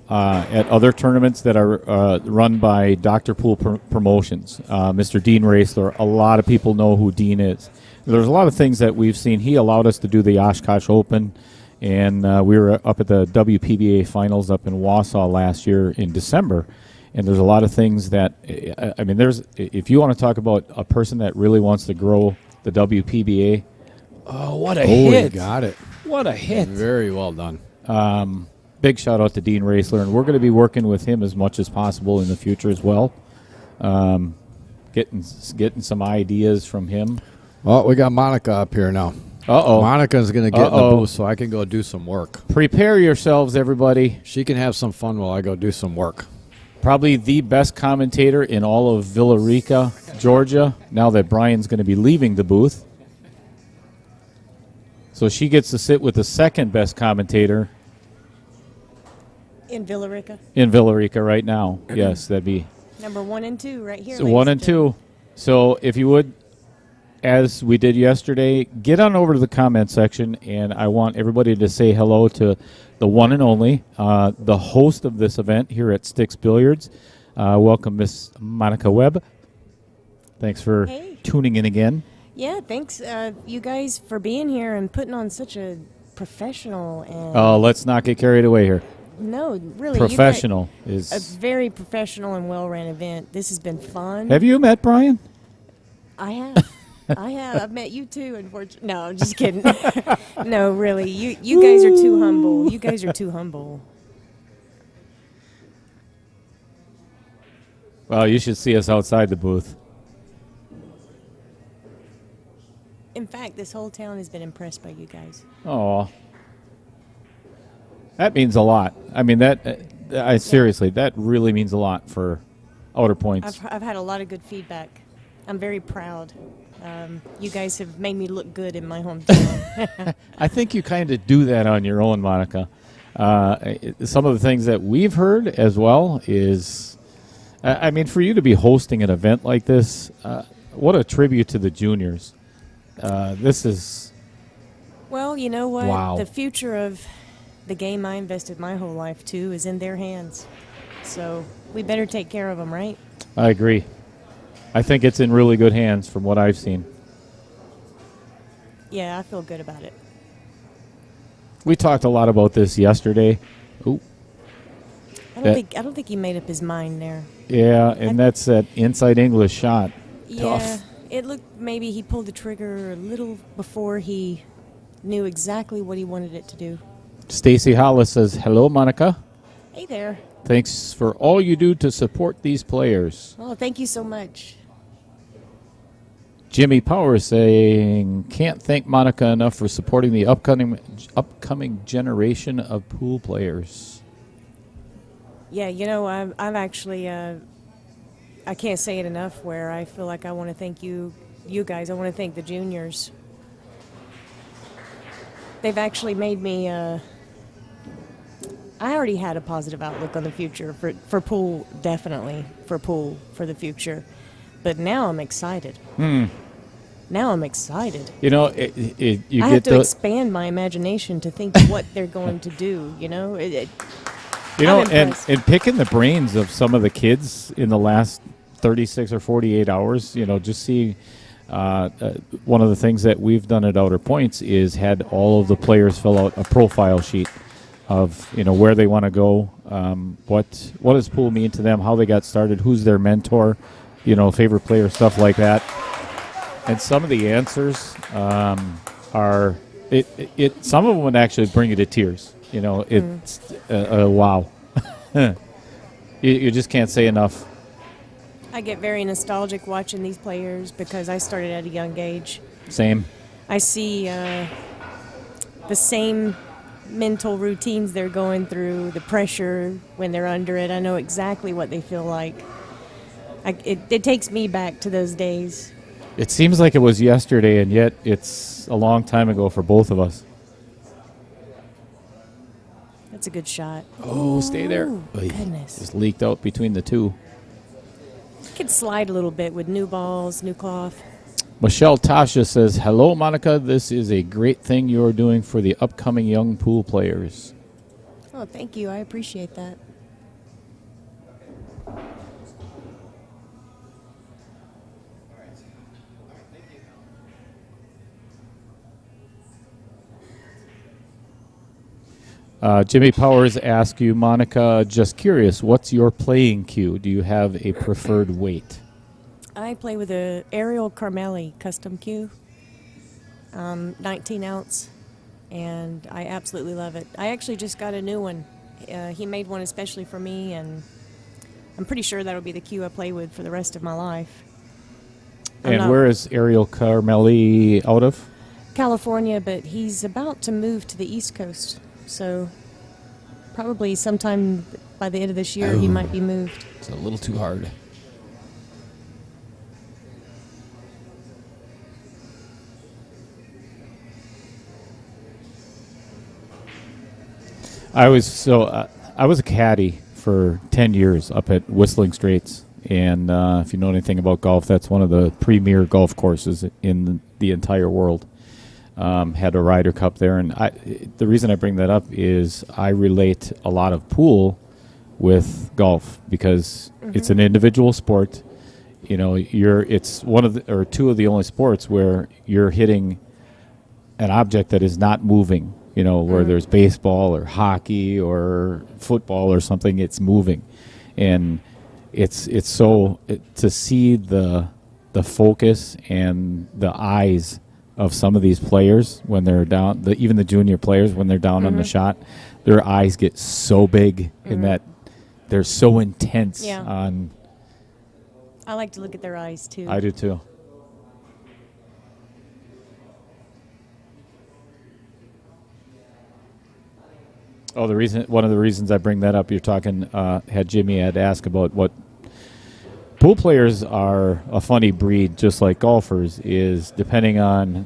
at other tournaments that are run by Dr. Pool Promotions. Mr. Dean Raisler, a lot of people know who Dean is. There's a lot of things that we've seen. He allowed us to do the Oshkosh Open, and we were up at the WPBA Finals up in Wausau last year in December. And there's a lot of things that, if you want to talk about a person that really wants to grow the WPBA, what a hit. He got it. What a hit. Very well done. Big shout out to Dean Raisler, and we're going to be working with him as much as possible in the future as well. Getting some ideas from him. Oh, we got Monica up here now. Uh-oh. Monica's going to get in the booth so I can go do some work. Prepare yourselves, everybody. She can have some fun while I go do some work. Probably the best commentator in all of Villarica, Georgia, now that Brian's going to be leaving the booth. So she gets to sit with the second best commentator In Villarica. in Villarica right now. Yes, that'd be Number 1 and 2 right here. so 1 and 2. So if you would, as we did yesterday, get on over to the comment section, and I want everybody to say hello to the one and only, the host of this event here at Sticks Billiards. Welcome, Miss Monica Webb. Thanks for tuning in again. Yeah, thanks you guys for being here and putting on such a professional and... Oh, let's not get carried away here. No, really. Professional you is... a very professional and well-ran event. This has been fun. Have you met Brian? I have. I have. I've met you too, unfortunately. No, I'm just kidding. No, really. You guys are too humble. You guys are too humble. Well, you should see us outside the booth. In fact, this whole town has been impressed by you guys. Oh, that means a lot. I mean, seriously, that really means a lot for Outer Points. I've had a lot of good feedback. I'm very proud. You guys have made me look good in my hometown. I think you kind of do that on your own, Monica. Some of the things that we've heard as well is, I mean, for you to be hosting an event like this, what a tribute to the juniors. This is... Well, you know what? Wow. The future of the game I invested my whole life to is in their hands. So we better take care of them, right? I agree. I think it's in really good hands from what I've seen. Yeah, I feel good about it. We talked a lot about this yesterday. Ooh. I don't think he made up his mind there. Yeah, and that's that inside English shot. Yeah, Tough. it looked maybe he pulled the trigger a little before he knew exactly what he wanted it to do. Stacy Hollis says, hello, Monica. Hey there. Thanks for all you do to support these players. Oh, thank you so much. Jimmy Powers saying, can't thank Monica enough for supporting the upcoming generation of pool players. Yeah, you know, I've actually, I can't say it enough where I feel like I want to thank you guys. I want to thank the juniors. They've actually made me, I already had a positive outlook on the future for pool, definitely for pool for the future. But now I'm excited. Now I'm excited. You know, I have to expand my imagination to think what they're going to do, you know? And picking the brains of some of the kids in the last 36 or 48 hours, you know, just seeing one of the things that we've done at Outer Points is had all of the players fill out a profile sheet of, you know, where they want to go, what does pool mean to them, how they got started, who's their mentor, you know, favorite player, stuff like that. And some of the answers are some of them would actually bring you to tears. You know, it's wow. You just can't say enough. I get very nostalgic watching these players because I started at a young age. Same. I see the same mental routines they're going through, the pressure when they're under it. I know exactly what they feel like. It takes me back to those days. It seems like it was yesterday, and yet it's a long time ago for both of us. That's a good shot. Oh, stay there. Goodness. Just leaked out between the two. Could slide a little bit with new balls, new cloth. Michelle Tasha says, hello, Monica. This is a great thing you're doing for the upcoming young pool players. Oh, thank you. I appreciate that. Jimmy Powers asks you, Monica, just curious, what's your playing cue? Do you have a preferred weight? I play with a Ariel Carmelli custom cue, 19 ounce. and I absolutely love it. I actually just got a new one. He made one especially for me, and I'm pretty sure that'll be the cue I play with for the rest of my life. And where is Ariel Carmeli out of? California, but he's about to move to the East Coast. So probably sometime by the end of this year, he might be moved. It's a little too hard. I was a caddy for 10 years up at Whistling Straits, and if you know anything about golf, that's one of the premier golf courses in the entire world. Had a Ryder Cup there, and the reason I bring that up is I relate a lot of pool with golf because it's an individual sport. You know, it's one of the, or two of the only sports where you're hitting an object that is not moving. You know, where there's baseball or hockey or football or something, it's moving, and it's so to see the focus and the eyes of some of these players when they're down, even the junior players when they're down on the shot, their eyes get so big in that they're so intense on. I like to look at their eyes too. I do too. Oh, one of the reasons I bring that up, you're talking, had Jimmy had asked about what pool players are a funny breed, just like golfers, is depending on,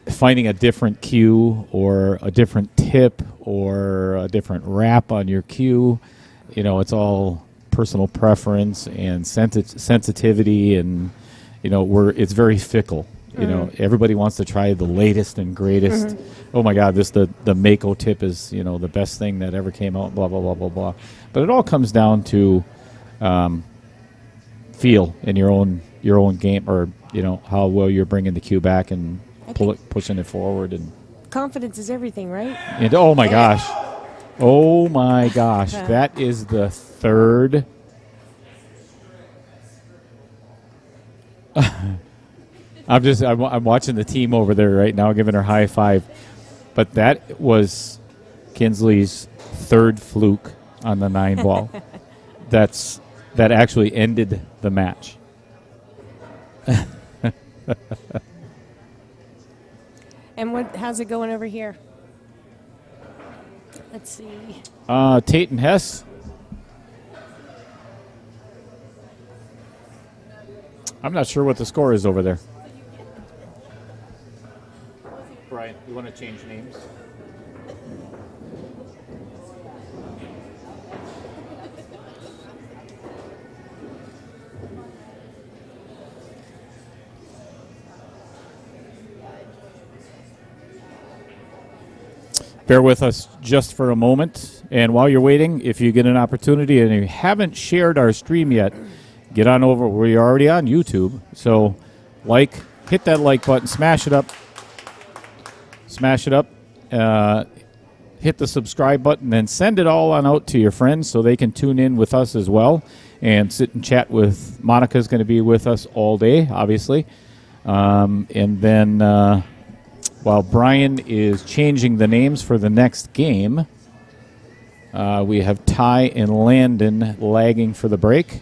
finding a different cue or a different tip or a different wrap on your cue. You know, it's all personal preference and sensitivity, and, it's very fickle. You know, everybody wants to try the latest and greatest. Oh my God, the Mako tip is, the best thing that ever came out, blah, blah, blah, blah, blah. But it all comes down to feel in your own game, or, how well you're bringing the cue back and pushing it forward. And confidence is everything, right? And oh my gosh, that is the third. I'm watching the team over there right now, giving her high five. But that was Kinsley's third fluke on the 9 ball. That actually ended the match. And how's it going over here? Let's see. Tate and Hess. I'm not sure what the score is over there. Brian, you want to change names? Bear with us just for a moment. And while you're waiting, if you get an opportunity and you haven't shared our stream yet, get on over. We're already on YouTube. So hit that like button, smash it up. Hit the subscribe button, and send it all on out to your friends so they can tune in with us as well and sit and chat with. Monica's going to be with us all day, obviously. And then while Brian is changing the names for the next game, we have Ty and Landon lagging for the break.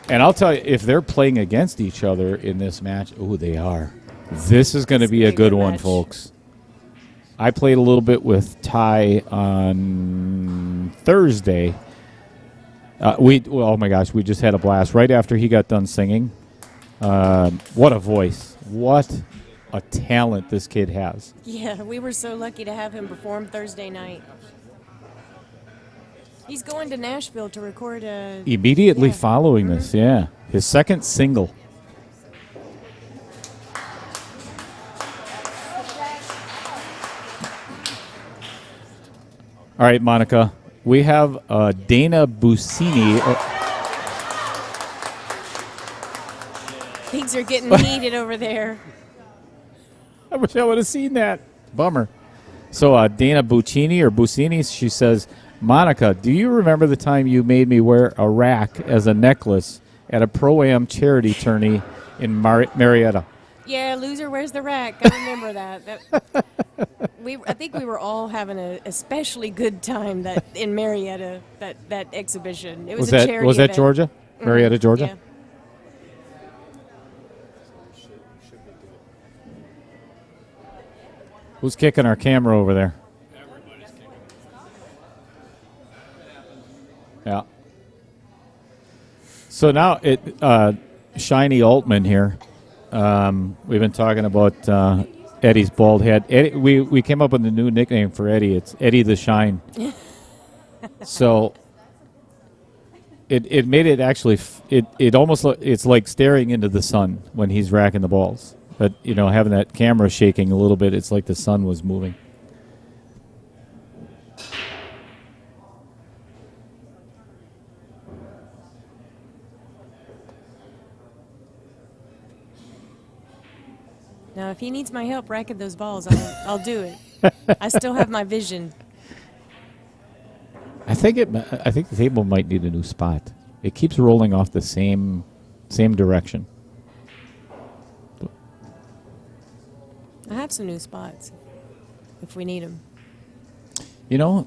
And I'll tell you, if they're playing against each other in this match, they are. This is going to be a good one, match. Folks. I played a little bit with Ty on Thursday. Oh my gosh, we just had a blast right after he got done singing. What a voice. What a talent this kid has. Yeah, we were so lucky to have him perform Thursday night. He's going to Nashville to record immediately following this, his second single. All right, Monica, we have Dana Busini. Things are getting heated over there. I wish I would have seen that. Bummer. So Dana Busini, she says, Monica, do you remember the time you made me wear a rack as a necklace at a Pro-Am charity tourney in Marietta? Yeah, loser, where's the rack? I remember that. I think we were all having a especially good time that in Marietta that exhibition. It was a charity was that event. Georgia? Marietta, Georgia? Yeah. Who's kicking our camera over there? Everybody's kicking. Yeah. So now Shiny Altman here. We've been talking about Eddie's bald head. Eddie, we came up with a new nickname for Eddie. It's Eddie the Shine. So it made it actually it almost it's like staring into the sun when he's racking the balls. But having that camera shaking a little bit, it's like the sun was moving. Now, if he needs my help racking those balls, I'll do it. I still have my vision. I think the table might need a new spot. It keeps rolling off the same direction. I have some new spots if we need them.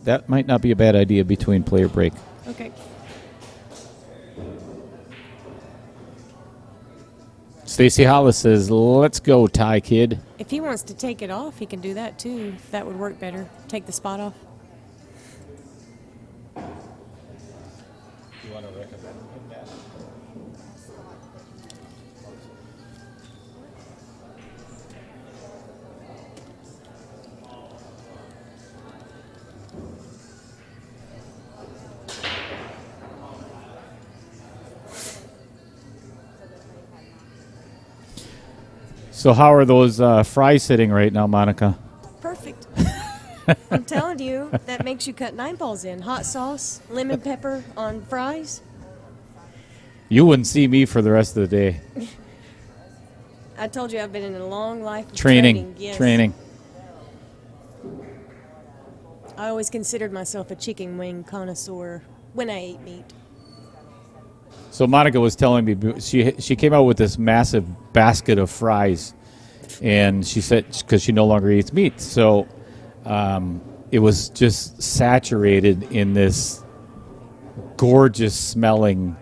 That might not be a bad idea between player break. Okay. Stacy Hollis says, "Let's go, Ty kid." If he wants to take it off, he can do that too. If that would work better. Take the spot off. You want to recommend him that? So how are those fries sitting right now, Monica? Perfect. I'm telling you, that makes you cut 9 balls in. Hot sauce, lemon pepper on fries. You wouldn't see me for the rest of the day. I told you I've been in a long life of Training. Yes. Training. I always considered myself a chicken wing connoisseur when I ate meat. So Monica was telling me she came out with this massive basket of fries, and she said because she no longer eats meat, so it was just saturated in this gorgeous smelling.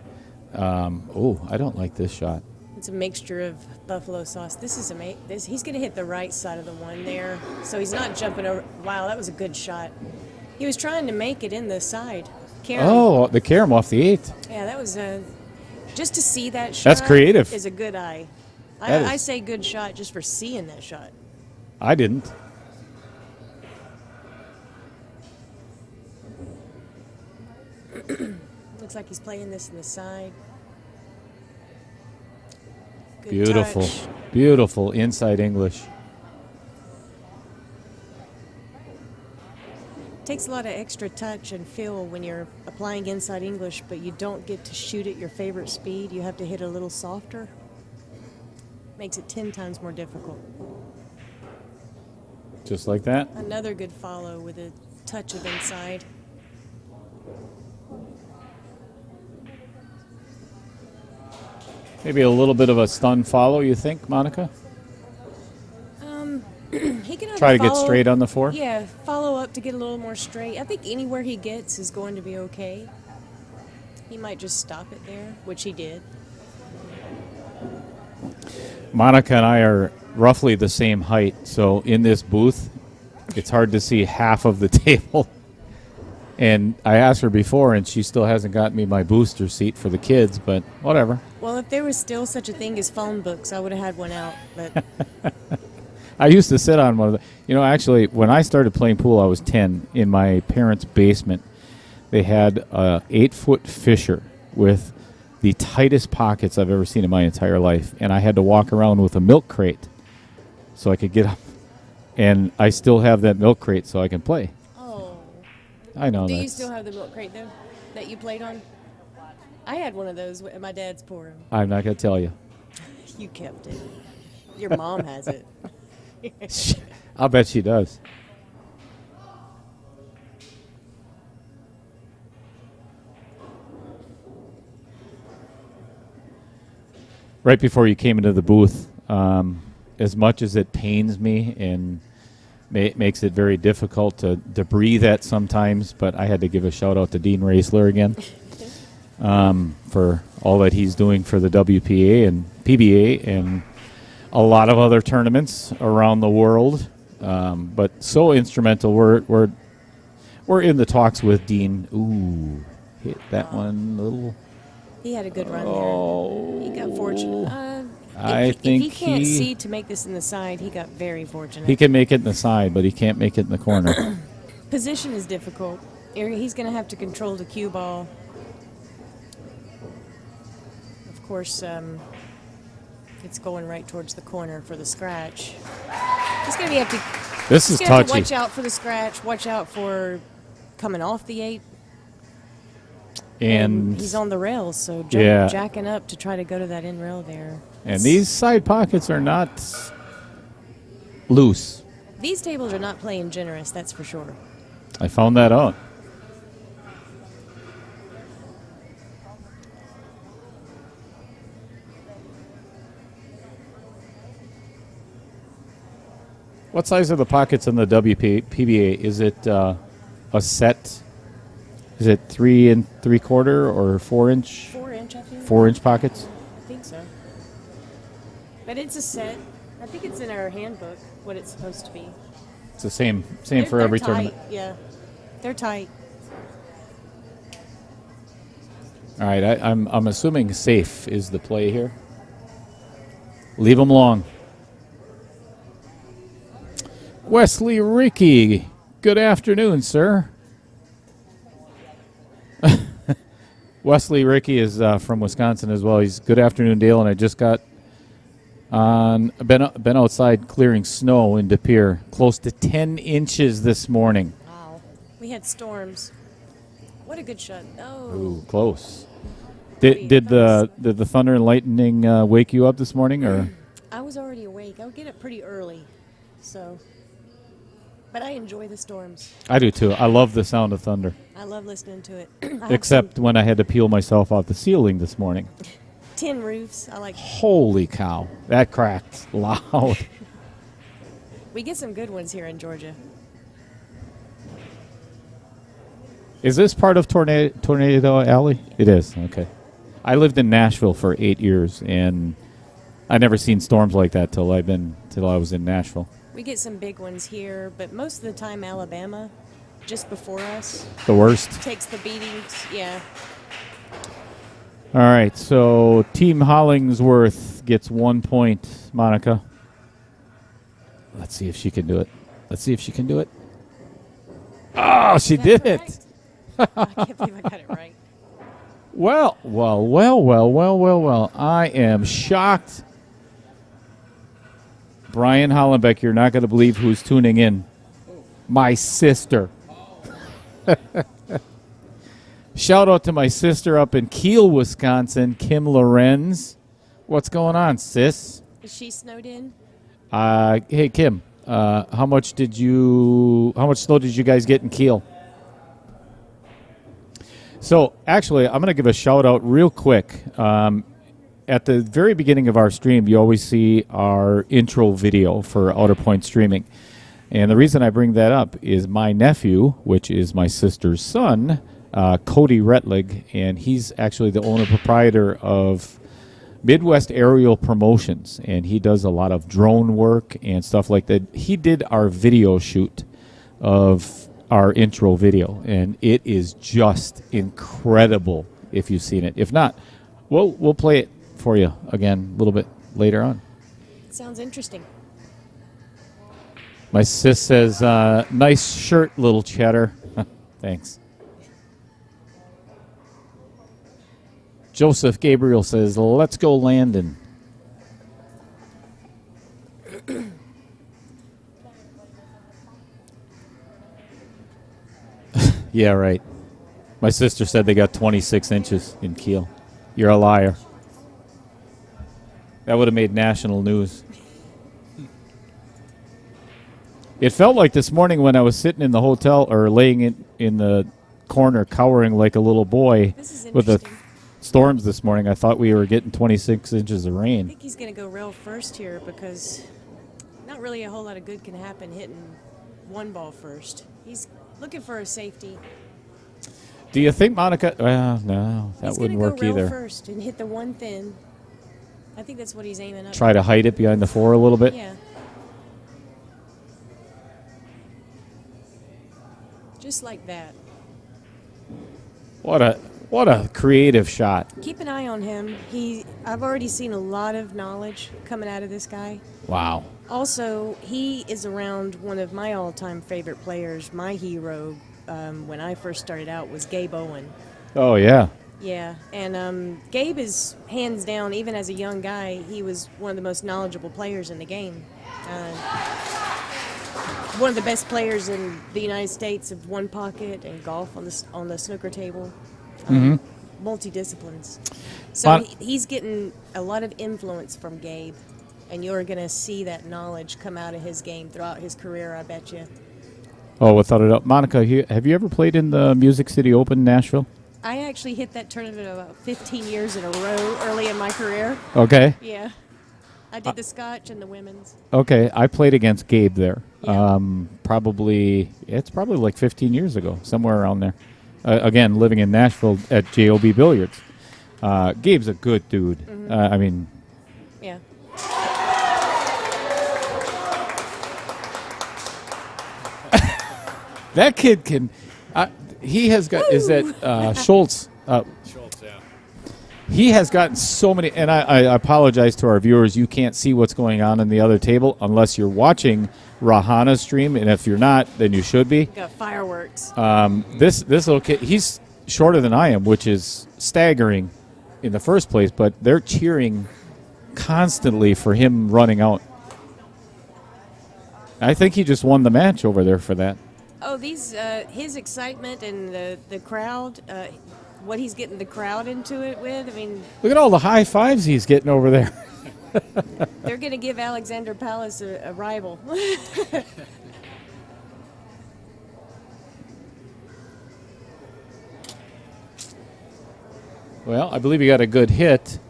I don't like this shot. It's a mixture of buffalo sauce. This is he's going to hit the right side of the one there, so he's not jumping over. Wow, that was a good shot. He was trying to make it in the side. Carom. Oh, the carom off the 8. Yeah, that was just to see that shot. That's creative. Is a good eye. That I is- say good shot just for seeing that shot. I didn't. Looks like he's playing this in the side. Good Beautiful. touch. Beautiful inside English. Takes a lot of extra touch and feel when you're applying inside English, but you don't get to shoot at your favorite speed. You have to hit a little softer. Makes it 10 times more difficult. Just like that. Another good follow with a touch of inside. Maybe a little bit of a stun follow, you think, Monica? He can either Try to get follow- straight on the 4? Yeah, follow up to get a little more straight. I think anywhere he gets is going to be okay. He might just stop it there, which he did. Monica and I are roughly the same height, so in this booth, it's hard to see half of the table. And I asked her before, and she still hasn't gotten me my booster seat for the kids, but whatever. Well, if there was still such a thing as phone books, I would have had one out. But I used to sit on one of the... actually, when I started playing pool, I was 10 in my parents' basement. They had a 8-foot Fisher with the tightest pockets I've ever seen in my entire life, and I had to walk around with a milk crate so I could get up. And I still have that milk crate so I can play. oh, I know do you that's- still have the milk crate though that you played on? I had one of those at my dad's pouring. I'm not going to tell you. You kept it. Your mom has it. I'll bet she does. Right before you came into the booth, as much as it pains me and makes it very difficult to breathe at sometimes, but I had to give a shout-out to Dean Raisler again for all that he's doing for the WPA and PBA and a lot of other tournaments around the world. But so instrumental. We're in the talks with Dean. Ooh, hit that one a little. He had a good run Oh, there. He got fortunate. If he can't see to make this in the side, he got very fortunate. He can make it in the side, but he can't make it in the corner. Position is difficult. He's going to have to control the cue ball. Of course, it's going right towards the corner for the scratch. He's going to have to. This is he's gonna have to touchy. watch out for the scratch. Watch out for coming off the 8. And he's on the rails, so jacking up to try to go to that in rail there. And these side pockets are not loose. These tables are not playing generous, that's for sure. I found that out. What size are the pockets in the PBA? Is it a set? Is it 3 3/4 or 4 inch? 4 inch, I think. 4 inch pockets? I think so. But it's a set. I think it's in our handbook what it's supposed to be. It's the same for They're every tight, tournament. Yeah, they're tight. All right, I'm assuming safe is the play here. Leave them long. Wesley Ricky, good afternoon, sir. Wesley Ricky is from Wisconsin as well. He's good afternoon, Dale, and I just got been outside clearing snow in De Pere, close to 10 inches this morning. Wow, we had storms. What a good shot! Oh, Ooh, close. Did the thunder and lightning wake you up this morning, or? I was already awake. I would get up pretty early, so. But I enjoy the storms. I do too. I love the sound of thunder. I love listening to it. Except when I had to peel myself off the ceiling this morning. Tin roofs. I like. Holy cow! That cracked loud. We get some good ones here in Georgia. Is this part of Tornado Alley? It is. Okay. I lived in Nashville for 8 years, and I never seen storms like that till I was in Nashville. We get some big ones here, but most of the time Alabama, just before us, The worst. takes the beatings. Yeah. All right, so Team Hollingsworth gets 1 point, Monica. Let's see if she can do it. Oh, she did it. I can't believe I got it right. Well. I am shocked. Brian Hollenbeck, you're not going to believe who's tuning in. My sister. Shout out to my sister up in Kiel, Wisconsin, Kim Lorenz. What's going on, sis? Is she snowed in? Hey, Kim, how much snow did you guys get in Kiel? So, actually, I'm going to give a shout out real quick. At the very beginning of our stream, you always see our intro video for Outer Point Streaming. And the reason I bring that up is my nephew, which is my sister's son, Cody Retlig, and he's actually the owner proprietor of Midwest Aerial Promotions, and he does a lot of drone work and stuff like that. He did our video shoot of our intro video, and it is just incredible if you've seen it. If not, we'll play it for you again a little bit later on. Sounds interesting. My sis says, nice shirt, little cheddar. Thanks. Joseph Gabriel says, let's go Landon. Yeah, right. My sister said they got 26 inches in Kiel. You're a liar. That would have made national news. It felt like this morning when I was sitting in the hotel or laying in the corner cowering like a little boy with the storms this morning. I thought we were getting 26 inches of I rain. think he's going to go rail first here because not really a whole lot of good can happen hitting one ball first. He's looking for a safety. Do you think Monica? No, that He's wouldn't gonna work go rail either. first and hit the one thin. I think that's what he's aiming up. Try to hide it behind the 4 a little bit. Yeah. Just like that. What a creative shot. Keep an eye on him. I've already seen a lot of knowledge coming out of this guy. Wow. Also, he is around one of my all-time favorite players. My hero, when I first started out, was Gabe Owen. Oh yeah. Yeah, and Gabe is hands down, even as a young guy, he was one of the most knowledgeable players in the game. One of the best players in the United States of one pocket and golf on the snooker table. Multi-disciplines. So he's getting a lot of influence from Gabe, and you're going to see that knowledge come out of his game throughout his career, I bet you. Oh, without a doubt. Monica, have you ever played in the Music City Open in Nashville? I actually hit that tournament about 15 years in a row early in my career. Okay. Yeah. I did the Scotch and the women's. Okay, I played against Gabe there. Yeah. It's probably like 15 years ago, somewhere around there. Again, living in Nashville at JOB Billiards. Gabe's a good dude. Yeah. That kid can. He has got. Is that Schultz? Schultz, yeah. He has gotten so many, and I apologize to our viewers. You can't see what's going on in the other table unless you're watching Rahana's stream, and if you're not, then you should be. Got fireworks. This little kid, he's shorter than I am, which is staggering in the first place, but they're cheering constantly for him running out. I think he just won the match over there for that. Oh, his excitement and the crowd, what he's getting the crowd into it with. I mean, Look at all the high fives he's getting over there. they're going to give Alexander Palace a rival. Well, I believe he got a good hit.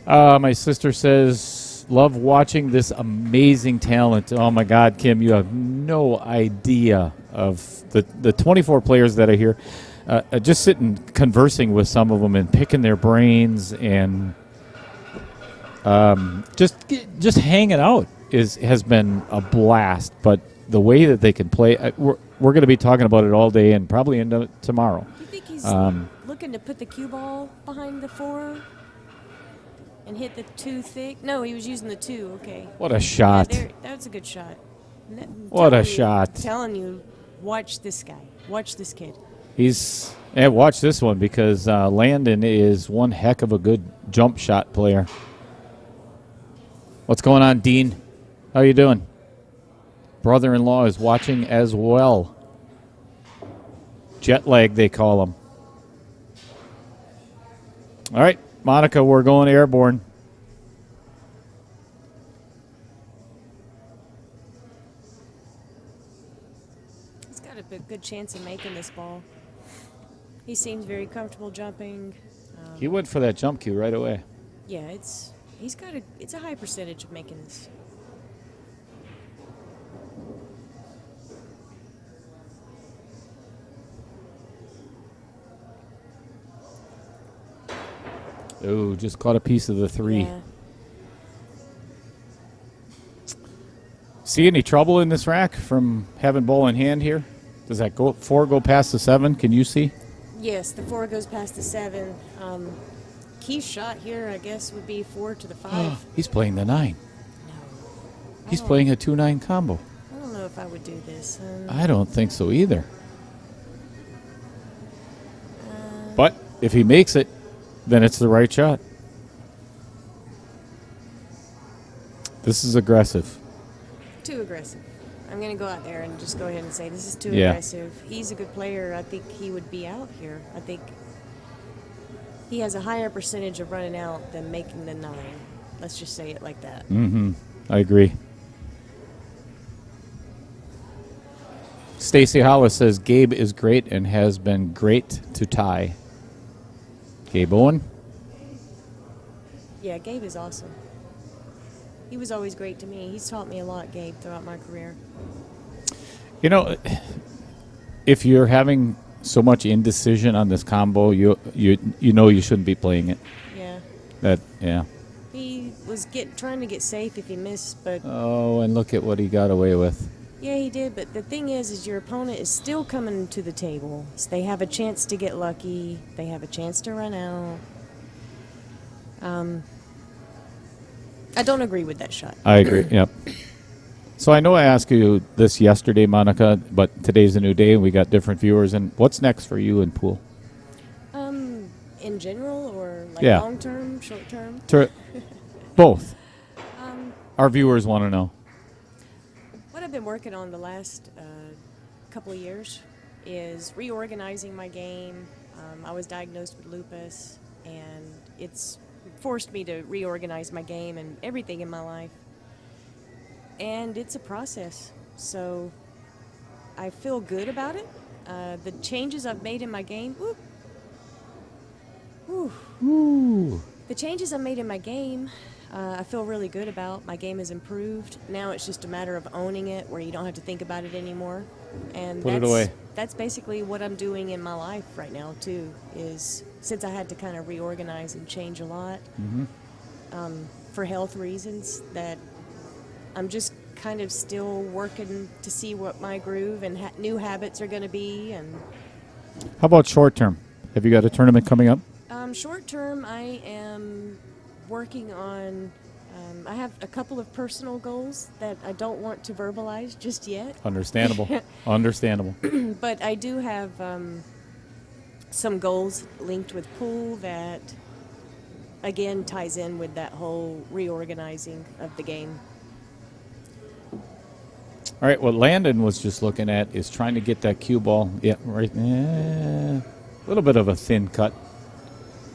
My sister says, love watching this amazing talent. Oh, my God, Kim, you have no idea of the 24 players that are here. Just sitting conversing with some of them and picking their brains and just hanging out has been a blast. But the way that they can play, we're going to be talking about it all day and probably into tomorrow. Do you think he's looking to put the cue ball behind the 4 and hit the 2 thick? No, he was using the 2. Okay. What a shot. Yeah, that's a good shot. What a shot. Telling you, watch this guy. Watch this kid. Watch this one because Landon is one heck of a good jump shot player. What's going on, Dean? How you doing? Brother-in-law is watching as well. Jet lag, they call him. All right, Monica, we're going airborne. He's got a good chance of making this ball. He seems very comfortable jumping. He went for that jump cue right away. Yeah, it's a high percentage of making this. Oh, just caught a piece of the 3. Yeah. See any trouble in this rack from having ball in hand here? Does that 4 go past the 7? Can you see? Yes, the 4 goes past the 7. Key shot here, I guess, would be 4 to the 5. He's playing the 9. No. He's playing a 2-9 combo. I don't know if I would do this. I don't think so either. But if he makes it, then it's the right shot. This is aggressive. Too aggressive. I'm going to go out there and just go ahead and say this is too Yeah. aggressive. He's a good player. I think he would be out here. I think he has a higher percentage of running out than making the 9. Let's just say it like that. Mm-hmm. I agree. Stacy Hollis says Gabe is great and has been great to tie. Gabe Owen? Yeah, Gabe is awesome. He was always great to me. He's taught me a lot, Gabe, throughout my career. You know, if you're having so much indecision on this combo, you know you shouldn't be playing it. Yeah. He was trying to get safe if he missed, but Oh, and look at what he got away with. yeah, he did. But the thing is your opponent is still coming to the table. So they have a chance to get lucky. They have a chance to run out. I don't agree with that shot. I agree. Yep. So I know I asked you this yesterday, Monica, but today's a new day and we got different viewers. And what's next for you in pool? In general, or like Yeah. long term, short term? Both. Our viewers want to know. What I've been working on the last couple of years is reorganizing my game. I was diagnosed with lupus, and it's forced me to reorganize my game and everything in my life. And it's a process, so I feel good about it. The changes I've made in my game, the changes I've made in my game, I feel really good about. My game has improved. Now it's just a matter of owning it, where you don't have to think about it anymore. And Put it away. That's basically what I'm doing in my life right now too. Is since I had to kind of reorganize and change a lot for health reasons, that I'm just kind of still working to see what my groove and new habits are going to be. And How about short term? Have you got a tournament coming up? short term, I am working on. I have a couple of personal goals that I don't want to verbalize just yet. Understandable. Understandable. But I do have some goals linked with pool that, again, ties in with that whole reorganizing of the game. All right, what Landon was just looking at is trying to get that cue ball. Yeah, right. A little bit of a thin cut.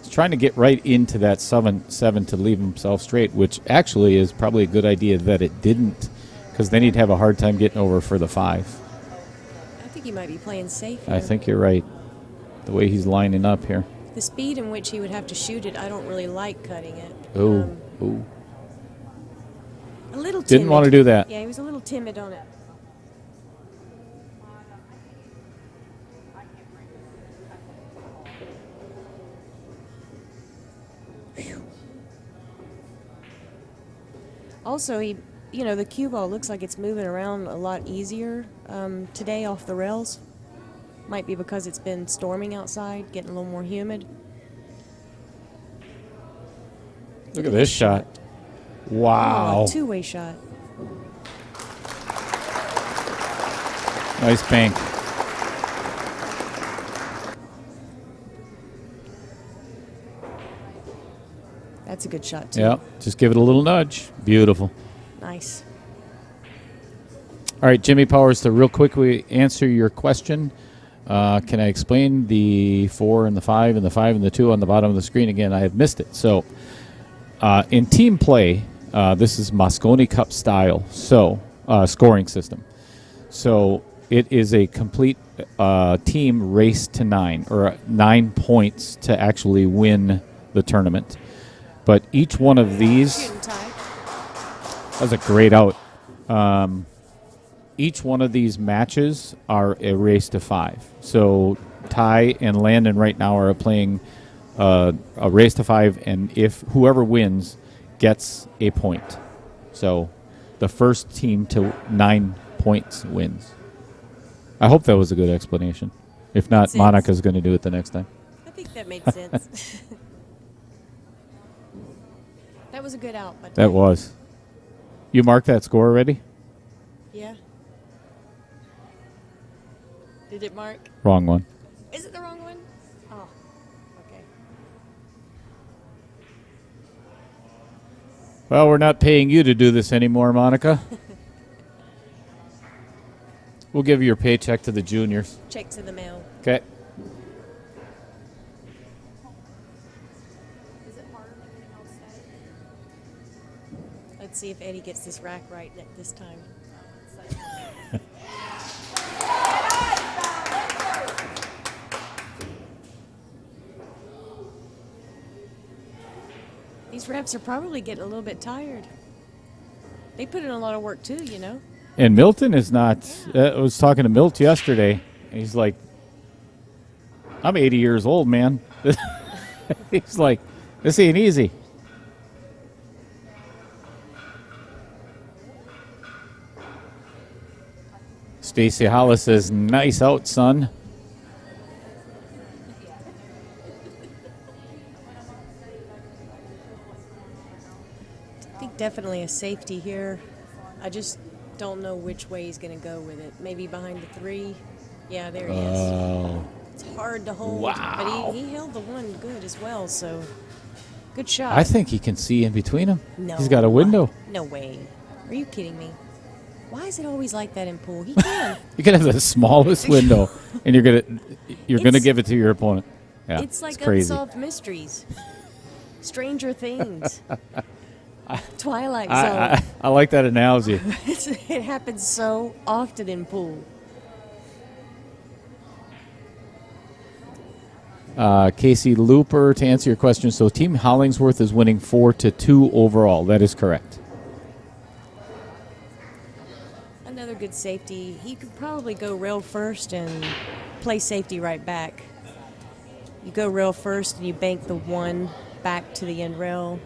He's trying to get right into that 7 to leave himself straight, which actually is probably a good idea that it didn't, because then he'd have a hard time getting over for the 5. I think he might be playing safe here. I think you're right, the way he's lining up here. The speed in which he would have to shoot it, I don't really like cutting it. Ooh. A little timid. Didn't want to do that. Yeah, he was a little timid on it. Also, the cue ball looks like it's moving around a lot easier today off the rails. Might be because it's been storming outside, getting a little more humid. Look at this shot. Wow. Oh, a two-way shot. Nice bank. That's a good shot, too. Yeah, just give it a little nudge. Beautiful. Nice. All right, Jimmy Powers, to real quickly answer your question, can I explain the 4 and the 5 and the 5 and the 2 on the bottom of the screen again? I have missed it. So in team play, this is Mosconi Cup style, so scoring system. So it is a complete team race to 9, or 9 points to actually win the tournament. But each one of these, Shooting tie. that was a great out. Each one of these matches are a race to 5. So Ty and Landon right now are playing a race to 5, and if whoever wins gets a point. So the first team to 9 points wins. I hope that was a good explanation. If not, Sense. Monica's going to do it the next time. I think that made sense. That was a good out. But That was. You marked that score already? Yeah. Did it mark? Wrong one. Is it the wrong one? Oh, okay. Well, we're not paying you to do this anymore, Monica. We'll give you your paycheck to the juniors. Checks in the mail. Okay. Is it harder than anything else said? Let's see if Eddie gets this rack right this time. These reps are probably getting a little bit tired. They put in a lot of work too, you know. And Milton is not. I was talking to Milt yesterday. And he's like, "I'm 80 years old, man." He's like, "This ain't easy." Stacy Hollis says, "Nice out, son." I think definitely a safety here. I just don't know which way he's going to go with it. Maybe behind the 3. Yeah, there he is. Oh. It's hard to hold. Wow. But he held the one good as well, so good shot. I think he can see in between them. No. He's got a window. No way. Are you kidding me? Why is it always like that in pool? He can. You can have the smallest window, and you're gonna give it to your opponent. Yeah, It's like crazy. Unsolved Mysteries. Stranger Things. Twilight Zone. I like that analogy. It happens so often in pool. Casey Looper, to answer your question, so Team Hollingsworth is winning 4-2 overall. That is correct. Another good safety. He could probably go rail first and play safety right back. You go rail first and you bank the 1 back to the end rail.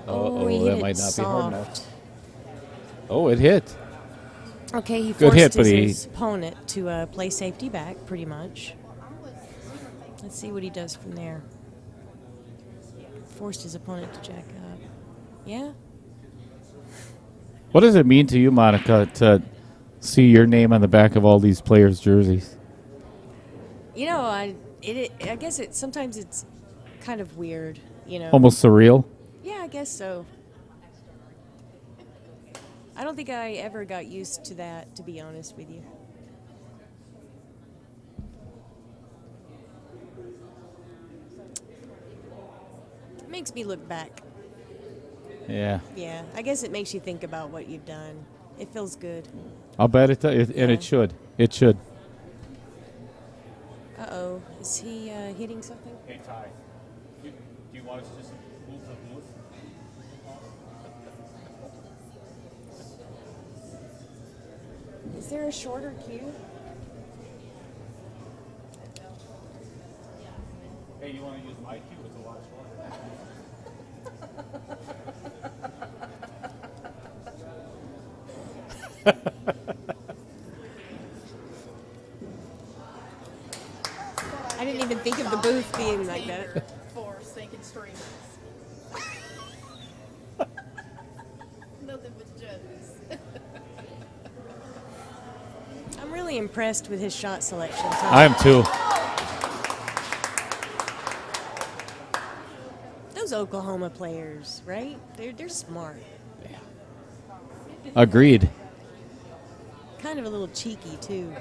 He hit that it might not be hard soft. enough. Oh, it hit. Okay, he Good hit, forced but his opponent to play safety back, pretty much. Let's see what he does from there. Forced his opponent to jack up. Yeah? What does it mean to you, Monica, to see your name on the back of all these players' jerseys? You know, I guess sometimes it's kind of weird, you know. Almost surreal. Yeah, I guess so. I don't think I ever got used to that, to be honest with you. It makes me look back. Yeah. Yeah, I guess it makes you think about what you've done. It feels good. I'll bet it does, and it should. It should. Uh-oh. Is he hitting something? Hey, Ty, do you want us to just move the booth? Is there a shorter cue? Hey, you want to use my cue? It's a lot shorter. I didn't even think of the booth being like that. For sinking streamers. Nothing but jokes. I'm really impressed with his shot selection. I am too. Those Oklahoma players, right? They're smart. Agreed. Kind of a little cheeky too,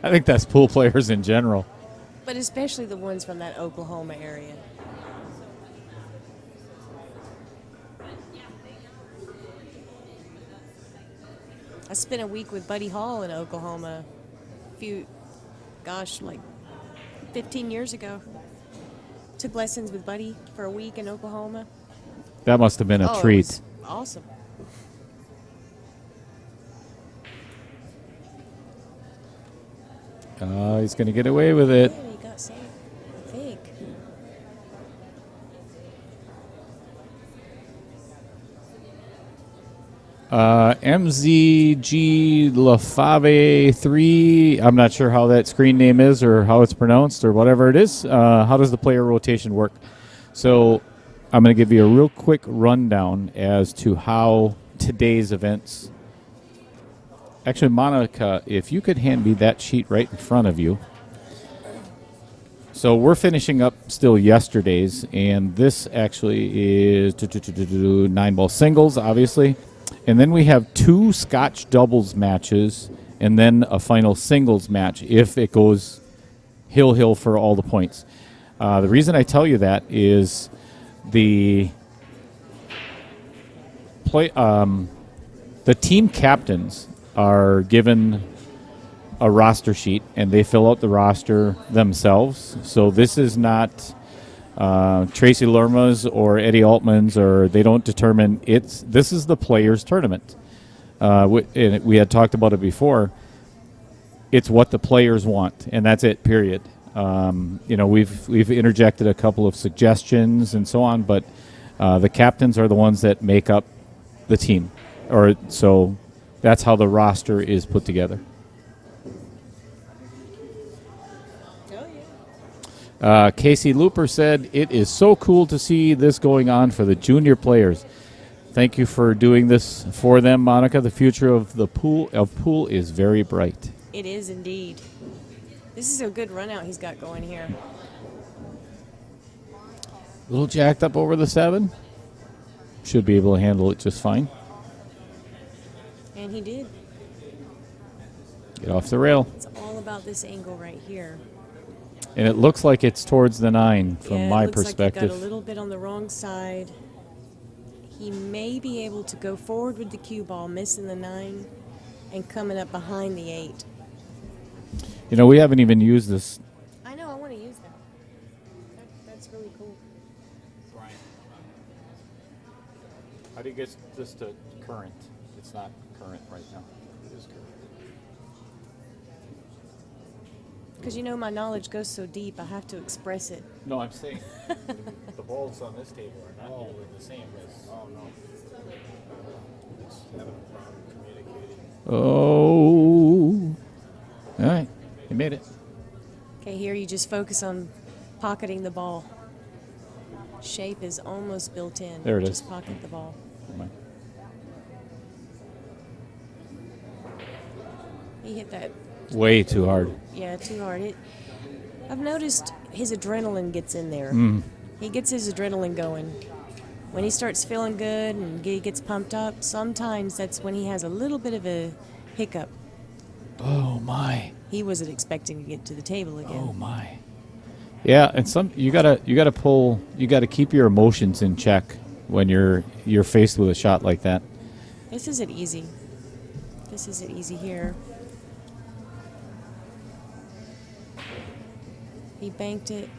I think that's pool players in general. but especially the ones from that Oklahoma area. I spent a week with Buddy Hall in Oklahoma like 15 years ago. Took lessons with Buddy for a week in Oklahoma. That must have been a It treat. was awesome. Oh, he's going to get away with it. Yeah, he got saved, I think. MZG Lafave 3. I'm not sure how that screen name is or how it's pronounced or whatever it is. How does the player rotation work? So I'm going to give you a real quick rundown as to how today's events. Actually, Monica, if you could hand me that sheet right in front of you. So we're finishing up still yesterday's, and this actually is 9-ball singles, obviously. And then we have 2 Scotch doubles matches and then a final singles match if it goes hill for all the points. The reason I tell you that is the team captains are given a roster sheet, and they fill out the roster themselves. So this is not Tracy Lerma's or Eddie Altman's, or they don't determine this is the players' tournament. And we had talked about it before. It's what the players want, and that's it. Period. We've interjected a couple of suggestions and so on, but the captains are the ones that make up the team, or so that's how the roster is put together. Casey Looper said, "It is so cool to see this going on for the junior players. Thank you for doing this for them, Monica. The future of the pool is very bright." It is indeed. This is a good run out he's got going here. A little jacked up over the 7. Should be able to handle it just fine. And he did. Get off the rail. It's all about this angle right here. And it looks like it's towards the 9 from my it looks perspective. Like he got a little bit on the wrong side. He may be able to go forward with the cue ball, missing the 9, and coming up behind the 8. We haven't even used this. I know, I want to use that. That's really cool. How do you get this to current? It's not current right now. It is current. Because my knowledge goes so deep, I have to express it. No, I'm saying the balls on this table are not nearly the same as. Oh, no. It's having a problem communicating. Oh. All right. You made it. Okay, here you just focus on pocketing the ball. Shape is almost built in. There it is. Just pocket the ball. He hit that. Way too hard. Yeah, too hard. I've noticed his adrenaline gets in there. He gets his adrenaline going. When he starts feeling good and he gets pumped up, sometimes that's when he has a little bit of a hiccup. Oh, my. He wasn't expecting to get to the table again. Oh, my. Yeah, and you gotta keep your emotions in check when you're faced with a shot like that. This isn't easy. This isn't easy here. He banked it.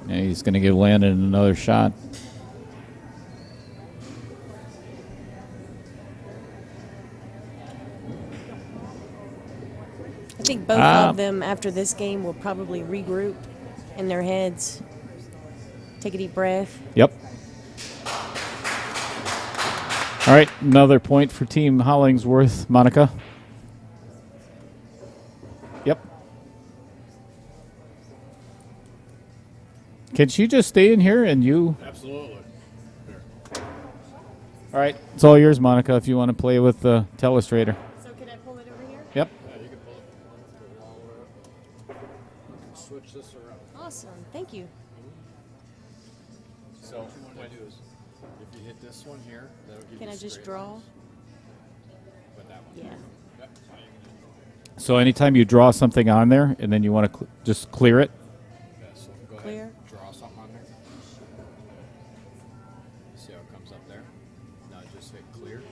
Yeah, he's gonna give Landon another shot. I think both of them after this game will probably regroup in their heads. Take a deep breath. Yep. All right, another point for Team Hollingsworth. Monica. Yep. Can she just stay in here and you? Absolutely. Here. All right, it's all yours, Monica, if you want to play with the telestrator. So can I pull it over here? Yep. Yeah, you can pull it all the way up. You can switch this around. Awesome. Thank you. So what you want to do is, if you hit this one here, that'll give Can you I just straight draw? lines. But that one. Yeah. Yep. Now you can So anytime you draw something on there and then you want to just clear it. yeah, so go Clear. ahead, draw something on there. See how it comes up there? Now just hit clear. And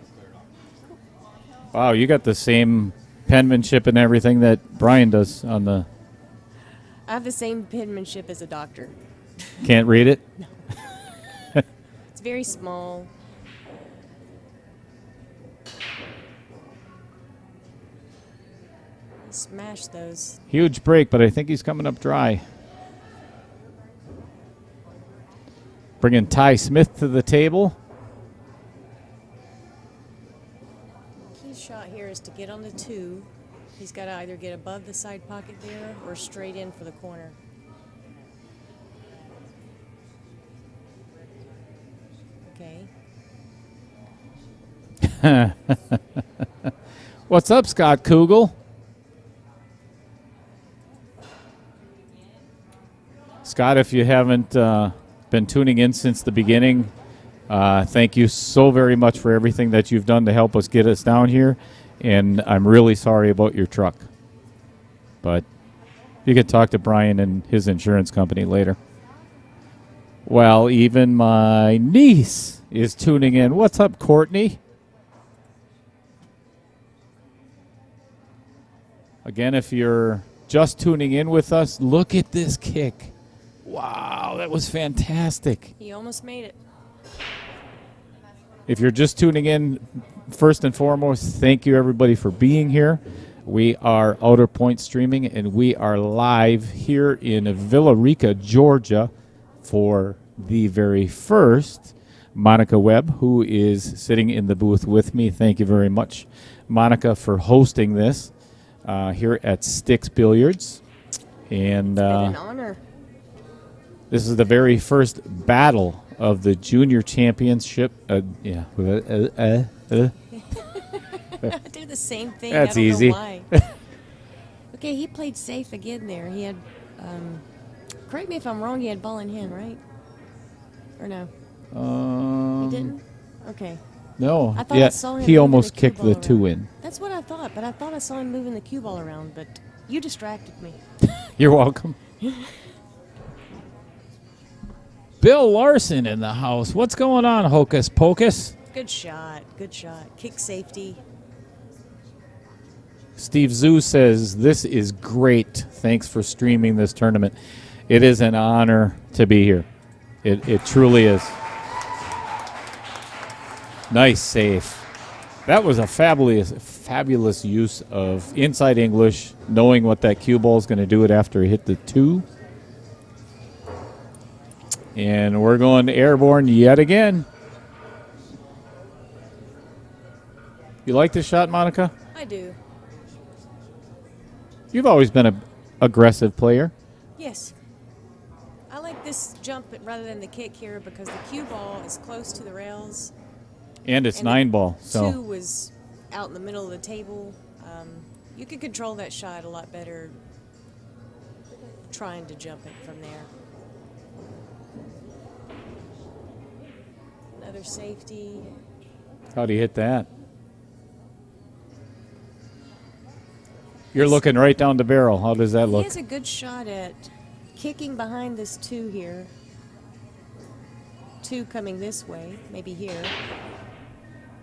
it'll clear it off. Wow, you got the same penmanship and everything that Brian does on the. I have the same penmanship as a doctor. Can't read it? It's very small. Smash those. Huge break, but I think he's coming up dry. Bringing Ty Smith to the table. Key shot here is to get on the 2. He's got to either get above the side pocket there or straight in for the corner. Okay. What's up, Scott Kugel? Scott, if you haven't been tuning in since the beginning, thank you so very much for everything that you've done to help us get us down here. And I'm really sorry about your truck. But you can talk to Brian and his insurance company later. Well, even my niece is tuning in. What's up, Courtney? Again, if you're just tuning in with us, look at this kick. Wow, that was fantastic. He almost made it. If you're just tuning in, first and foremost, thank you everybody for being here. We are Outer Point Streaming, and we are live here in Villa Rica, Georgia, for the very first Monica Webb, who is sitting in the booth with me. Thank you very much, Monica, for hosting this here at Sticks Billiards. And It's been an honor. this is the very first battle of the junior championship. I do the same thing. That's I don't easy. know why. Okay, he played safe again there. He had, correct me if I'm wrong, he had ball in hand, right? Or no? He didn't? Okay. No. I thought I saw him he moving almost the cue kicked the ball two around. in. That's what I thought, but I thought I saw him moving the cue ball around, but you distracted me. You're welcome. Bill Larson in the house. What's going on, Hocus Pocus? Good shot. Good shot. Kick safety. Steve Zoo says, this is great. Thanks for streaming this tournament. It is an honor to be here. It truly is. Nice save. That was a fabulous use of inside English, knowing what that cue ball is going to do it after it hit the two. And we're going airborne yet again. You like this shot, Monica? I do. You've always been an aggressive player. Yes. I like this jump rather than the kick here because the cue ball is close to the rails. And it's And the 9-ball. Two So was out in the middle of the table. You could control that shot a lot better trying to jump it from there. Another safety. how do you hit that? You're looking right down the barrel. How does that He look? has a good shot at kicking behind this two here. Two coming this way, maybe here.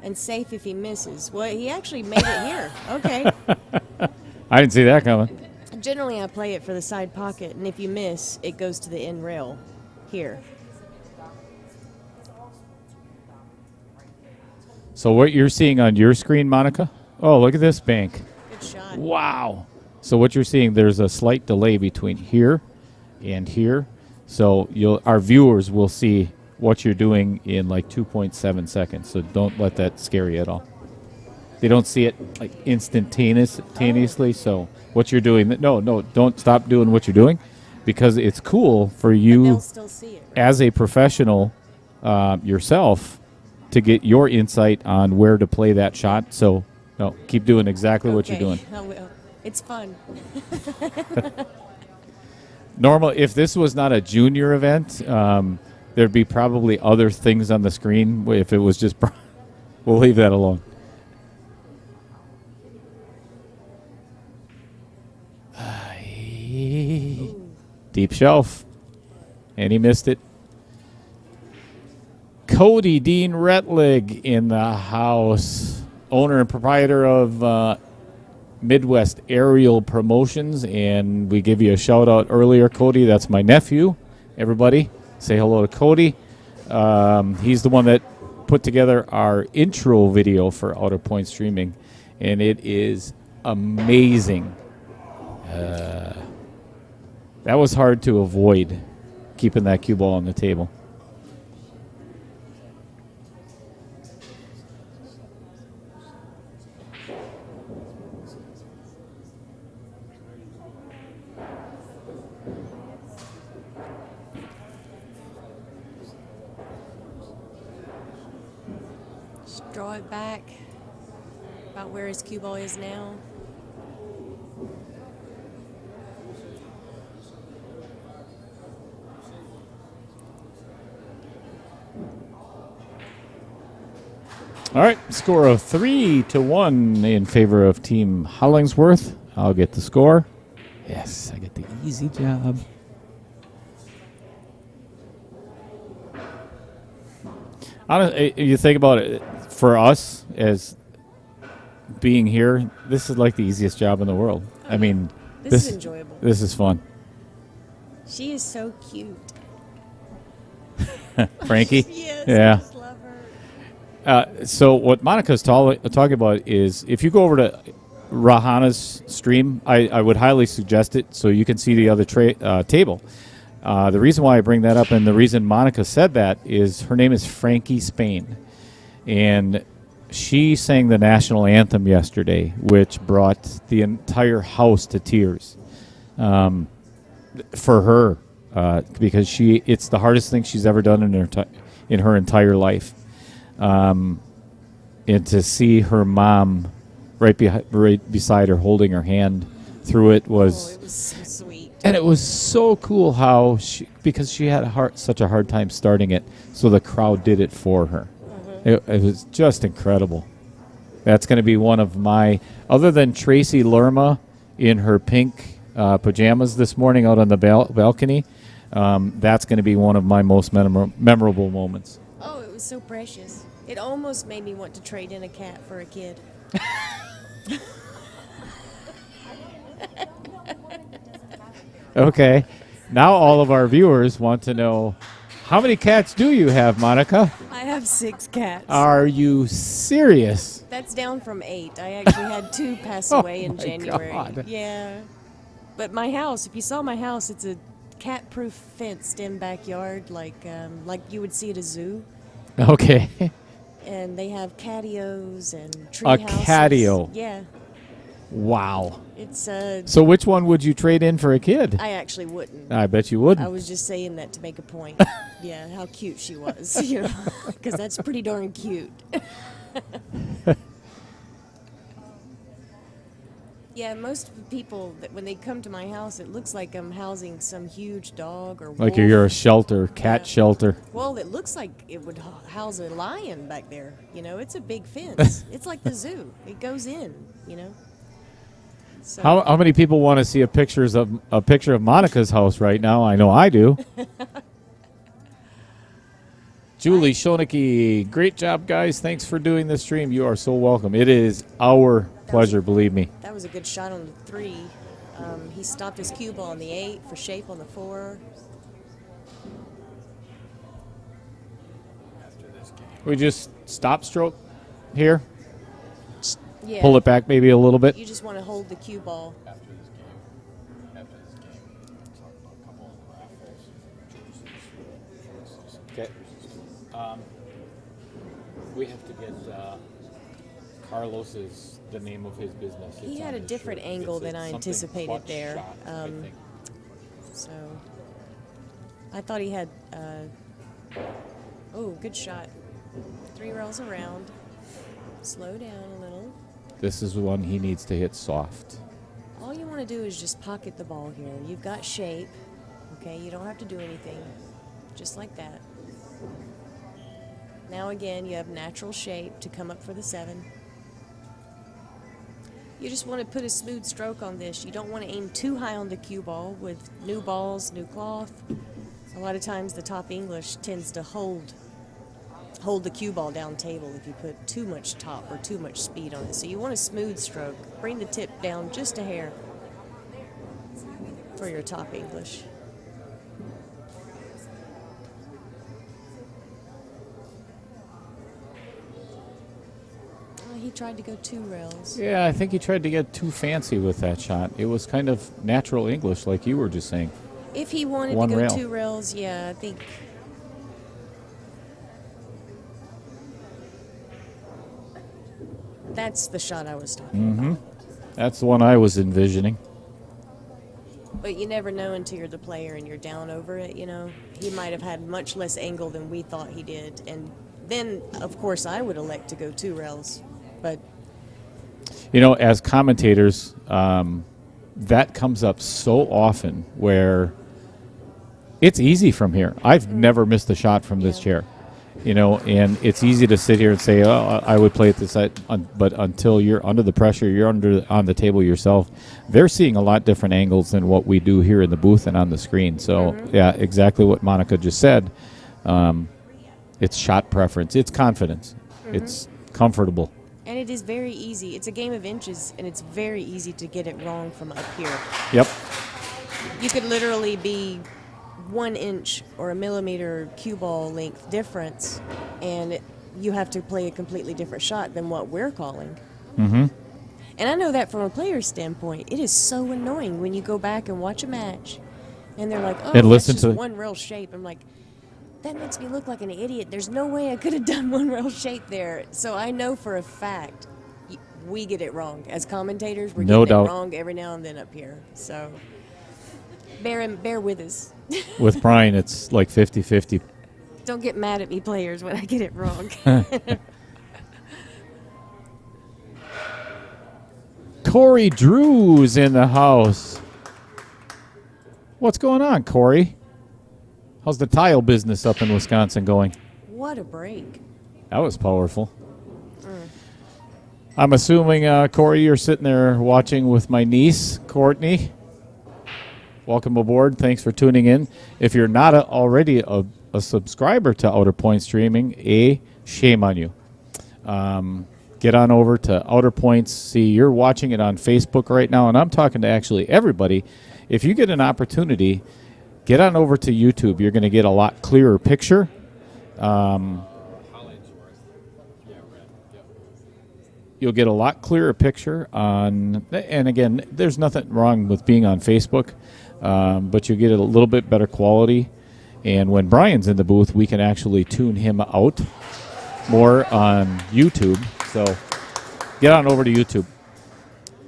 And safe if he misses. Well, he actually made it here. Okay. I didn't see that coming. Generally, I play it for the side pocket, and if you miss, it goes to the end rail here. So what you're seeing on your screen, Monica? Oh, look at this bank. Good shot. Wow. So what you're seeing, there's a slight delay between here and here. So our viewers will see what you're doing in like 2.7 seconds. So don't let that scare you at all. They don't see it like instantaneously. So what you're doing, no, don't stop doing what you're doing, because it's cool for But you they'll still see it. Right? as a professional yourself to get your insight on where to play that shot. So no, keep doing exactly what you're doing. I will. It's fun. Normal, if this was not a junior event, there'd be probably other things on the screen. If it was just, we'll leave that alone. Deep shelf. And he missed it. Cody Dean Retlig in the house. Owner and proprietor of Midwest Aerial Promotions. And we give you a shout out earlier, Cody. That's my nephew. Everybody, say hello to Cody. He's the one that put together our intro video for Outer Point Streaming. And it is amazing. That was hard to avoid, keeping that cue ball on the table. Just draw it back about where his cue ball is now. All right, score of 3-1 in favor of Team Hollingsworth. I'll get the score. Yes, I get the easy job. Honestly, you think about it, for us as being here, this is like the easiest job in the world. I mean, This is enjoyable. This is fun. She is so cute. Frankie? Yes, Yeah. I just love her. So what Monica's talking about is if you go over to Rahana's stream, I would highly suggest it so you can see the other table. The reason why I bring that up and the reason Monica said that is her name is Frankie Spain. And she sang the national anthem yesterday, which brought the entire house to tears for her because it's the hardest thing she's ever done in her entire life. And to see her mom right beside her holding her hand through it was... Oh, it was so sweet. And it was so cool how because she had such a hard time starting it, so the crowd did it for her. It was just incredible. That's going to be one of my, other than Tracy Lerma in her pink pajamas this morning out on the balcony, that's going to be one of my most memorable moments. Oh, it was so precious. It almost made me want to trade in a cat for a kid. Okay. Now all of our viewers want to know, how many cats do you have, Monica? I have 6 cats. Are you serious? That's down from 8. I actually had 2 pass away in my January. God. Yeah. But my house, if you saw my house, it's a cat-proof fenced-in backyard like you would see at a zoo. Okay. And they have catios and tree A houses. catio. Yeah. Wow. It's So which one would you trade in for a kid? I actually wouldn't. I bet you wouldn't. I was just saying that to make a point. Yeah, how cute she was, you know, because that's pretty darn cute. Yeah, most people, when they come to my house, it looks like I'm housing some huge dog or wolf. Like you're a shelter, cat Yeah. shelter. Well, it looks like it would house a lion back there. You know, it's a big fence. It's like the zoo. It goes in, you know. So, How many people want to see a picture of Monica's house right now? I know I do. Julie Schoenecke, great job, guys. Thanks for doing this stream. You are so welcome. It is our pleasure, believe me. that was a good shot on the 3. He stopped his cue ball on the 8 for shape on the 4. We just stop stroke here. Yeah. Pull it back maybe a little bit. You just want to hold the cue ball. After this game, talk about a couple of raffles, jerseys. Okay. We have to get Carlos's the name of his business. He It's had on a his different shirt. angle It's than I something anticipated clutch there. shot, I think. So I thought he had. Oh, good shot. 3 rolls around. Slow down a little. This is the one he needs to hit soft. All you want to do is just pocket the ball here. You've got shape. Okay, you don't have to do anything. Just like that. Now again, you have natural shape to come up for the 7. You just want to put a smooth stroke on this. You don't want to aim too high on the cue ball with new balls, new cloth. A lot of times the top English tends to hold the cue ball down table if you put too much top or too much speed on it. So you want a smooth stroke. Bring the tip down just a hair for your top English. He tried to go 2 rails. Yeah, I think he tried to get too fancy with that shot. It was kind of natural English, like you were just saying. If he wanted One to go rail. 2 rails, yeah, I think. That's the shot I was talking about. That's the one I was envisioning. But you never know until you're the player and you're down over it, you know. He might have had much less angle than we thought he did. And then, of course, I would elect to go 2 rails. But You know, as commentators, that comes up so often where it's easy from here. I've never missed a shot from this chair. You know, and it's easy to sit here and say, "Oh, I would play at this," but until you're under the pressure, you're on the table yourself. They're seeing a lot different angles than what we do here in the booth and on the screen. So, yeah, exactly what Monica just said. It's shot preference. It's confidence. It's comfortable. And it is very easy. It's a game of inches, and it's very easy to get it wrong from up here. Yep. You could literally be 1 inch or a millimeter cue ball length difference, and you have to play a completely different shot than what we're calling. Mm-hmm. And I know that from a player's standpoint. It is so annoying when you go back and watch a match, and they're like, "Oh, And that's listen just to- one real shape." I'm like, that makes me look like an idiot. There's no way I could have done one real shape there. So I know for a fact we get it wrong. As commentators, we're No getting doubt. it wrong every now and then up here. So bear with us. With Brian, it's like 50-50. Don't get mad at me, players, when I get it wrong. Corey Drew's in the house. What's going on, Corey? How's the tile business up in Wisconsin going? What a break. That was powerful. I'm assuming, Corey, you're sitting there watching with my niece, Courtney. Welcome aboard. Thanks for tuning in. If you're not already a subscriber to Outer Point Streaming, shame on you. Get on over to Outer Points. See, you're watching it on Facebook right now, and I'm talking to actually everybody. If you get an opportunity, get on over to YouTube. You're going to get a lot clearer picture. Hollingsworth. Yeah, red. Yep. You'll get a lot clearer picture on, and again, there's nothing wrong with being on Facebook, but you get a little bit better quality. And when Brian's in the booth, we can actually tune him out more on YouTube. So get on over to YouTube.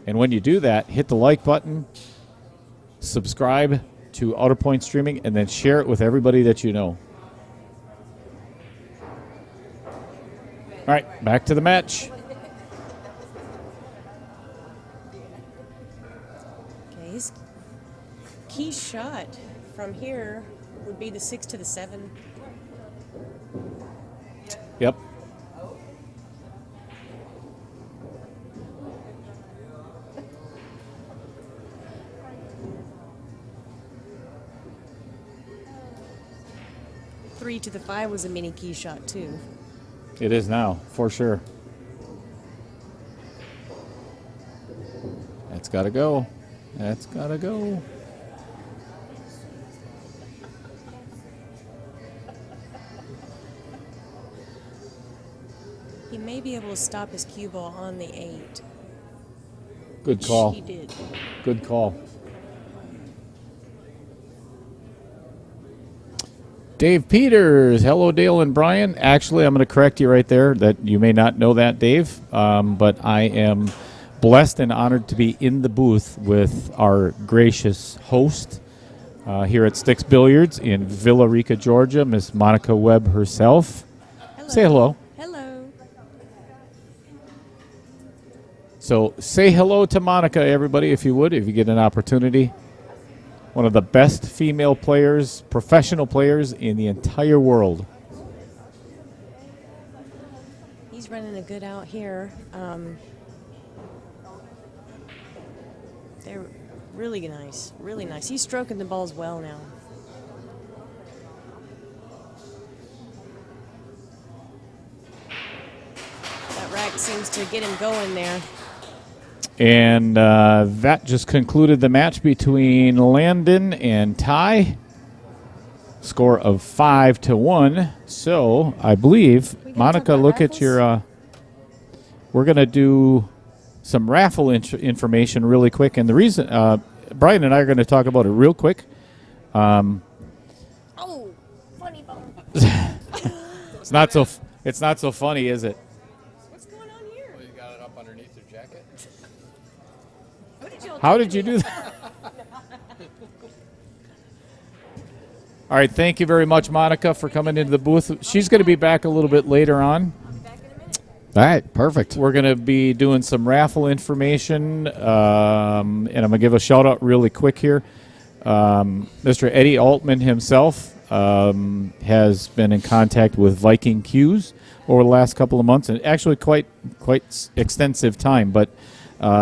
And when you do that, hit the like button, subscribe to Outer Point Streaming, and then share it with everybody that you know. All right, back to the match. Okay, his key shot from here would be the 6 to the 7. Yep. Three to the 5 was a mini key shot too. It is now, for sure. That's got to go. That's got to go. He may be able to stop his cue ball on the 8. Good call. He did. Good call. Dave Peters. Hello, Dale and Brian. Actually, I'm going to correct you right there that you may not know that, Dave, but I am blessed and honored to be in the booth with our gracious host here at Sticks Billiards in Villa Rica, Georgia, Miss Monica Webb herself. Hello. Say hello. Hello. So say hello to Monica, everybody, if you would, if you get an opportunity. One of the best female players, professional players in the entire world. He's running a good out here. They're really nice, really nice. He's stroking the balls well now. That rack seems to get him going there. And that just concluded the match between Landon and Ty. Score of 5-1. So I believe, We gonna Monica, talk about look at raffles? your. We're going to do some raffle information really quick. And the reason, Brian and I are going to talk about it real quick. Oh, funny bone. It's not so funny, is it? What's going on here? Well, you got it up underneath your jacket? What did y'all How do did to you me? do that? All right, thank you very much, Monica, for coming into the booth. She's going to be back a little bit later on. I'll be back in a minute. All right, perfect. We're going to be doing some raffle information, and I'm going to give a shout-out really quick here. Mr. Eddie Altman himself has been in contact with Viking Q's over the last couple of months, and actually quite extensive time. But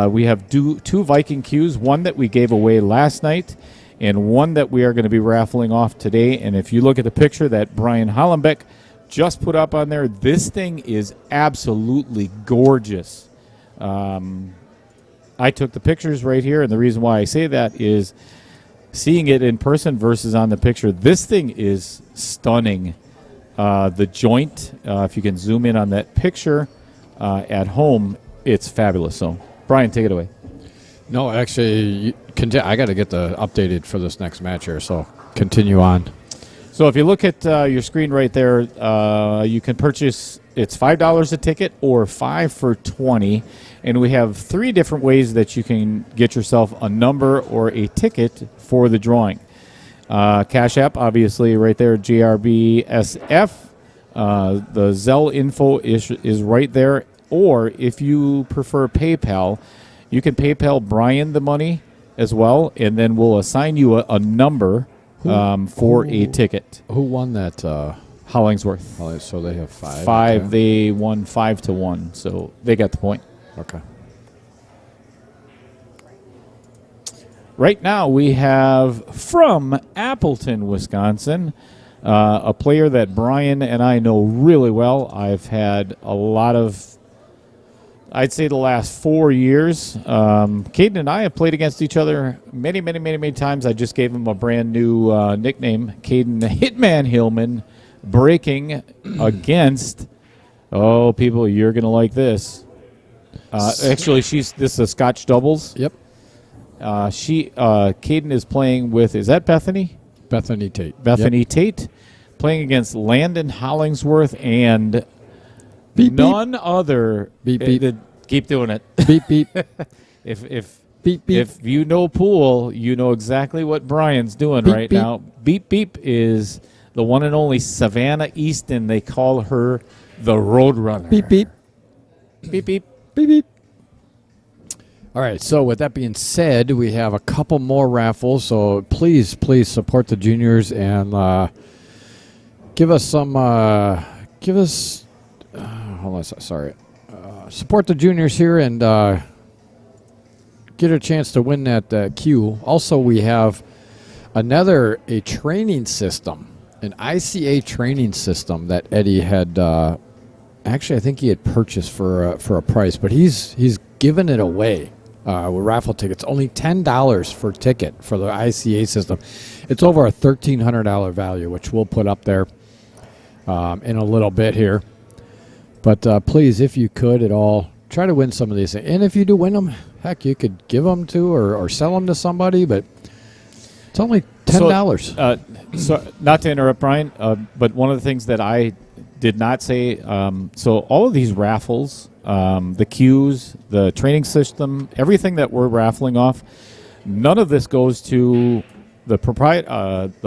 we have two Viking Q's, one that we gave away last night and one that we are going to be raffling off today. And if you look at the picture that Brian Hollenbeck just put up on there. This thing is absolutely gorgeous. I took the pictures right here, and the reason why I say that is seeing it in person versus on the picture. This thing is stunning. The joint, if you can zoom in on that picture at home, it's fabulous. So, Brian, take it away. No, actually, I got to get the updated for this next match here, so continue on. So if you look at your screen right there, you can purchase, it's $5 a ticket or $5 for $20. And we have 3 different ways that you can get yourself a number or a ticket for the drawing. Cash App, obviously, right there, GRBSF. The Zelle info is right there. Or if you prefer PayPal, you can PayPal Brian the money as well, and then we'll assign you a number for a ticket. Who won that? Hollingsworth. So they have 5. 5. Okay. They won 5-1, so they got the point. Okay. Right now we have from Appleton, Wisconsin, a player that Brian and I know really well. I've had a lot of, I'd say the last 4 years. Caden and I have played against each other many times. I just gave him a brand new nickname, Caden Hitman Hillman, breaking against, oh, people, you're going to like this. Actually, this is a Scotch doubles. Yep. Caden is playing with, is that Bethany? Bethany Tate. Bethany Tate, playing against Landon Hollingsworth and Beep, none other. Beep, beep. Keep doing it. Beep, beep. If Beep, beep. if you know pool, you know exactly what Brian's doing Beep, right beep. now. Beep beep is the one and only Savannah Easton. They call her the Roadrunner. Beep, beep. Beep beep. Beep, beep. All right, so with that being said, we have a couple more raffles, so please support the juniors and give us some, hold on, sorry. Support the juniors here and get a chance to win that Q. Also, we have a training system, an ICA training system that Eddie had, actually I think he had purchased for a price, but he's given it away. With raffle tickets, only $10 for ticket for the ICA system. It's over a $1,300 value, which we'll put up there in a little bit here. But please, if you could at all, try to win some of these things. And if you do win them, heck, you could give them to or sell them to somebody. But it's only $10. So not to interrupt, Brian, but one of the things that I did not say, so all of these raffles, the cues, the training system, everything that we're raffling off, none of this goes to the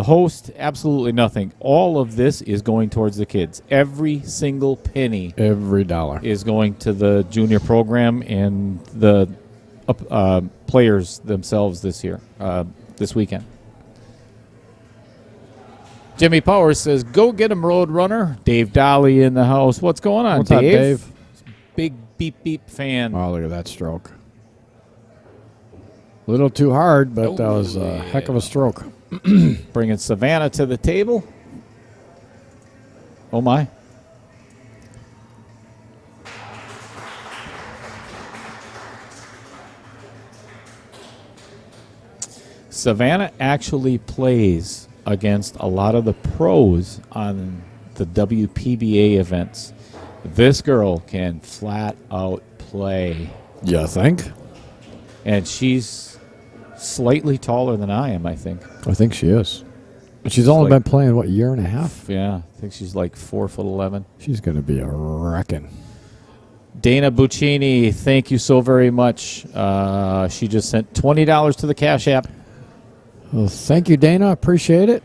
host, absolutely nothing. All of this is going towards the kids. Every single penny. Every dollar. Is going to the junior program and the players themselves this weekend. Jimmy Powers says, go get him, Roadrunner. Dave Dolly in the house. What's going on, What's up, Dave? Big beep beep fan. Oh, look at that stroke. A little too hard, but that was a heck of a stroke. Bringing Savannah to the table. Oh, my. Savannah actually plays against a lot of the pros on the WPBA events. This girl can flat out play. You think? And she's slightly taller than I am, I think. I think she is. She's only been playing, what, a year and a half? Yeah, I think she's like 4'11". She's going to be a wrecking. Dana Buccini, thank you so very much. She just sent $20 to the Cash App. Well, thank you, Dana. Appreciate it.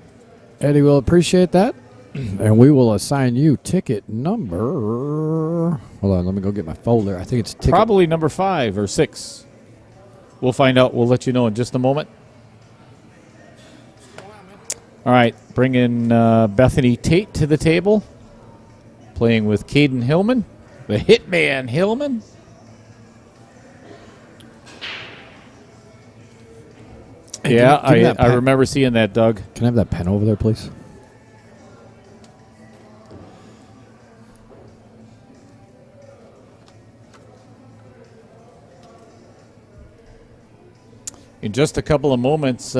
Eddie will appreciate that. And we will assign you ticket number. Hold on, let me go get my folder. I think it's ticket. Probably number 5 or 6. We'll find out. We'll let you know in just a moment. All right, bring in Bethany Tate to the table. Playing with Caden Hillman, the Hitman Hillman. Hey, yeah, I remember seeing that, Doug. Can I have that pen over there, please? In just a couple of moments,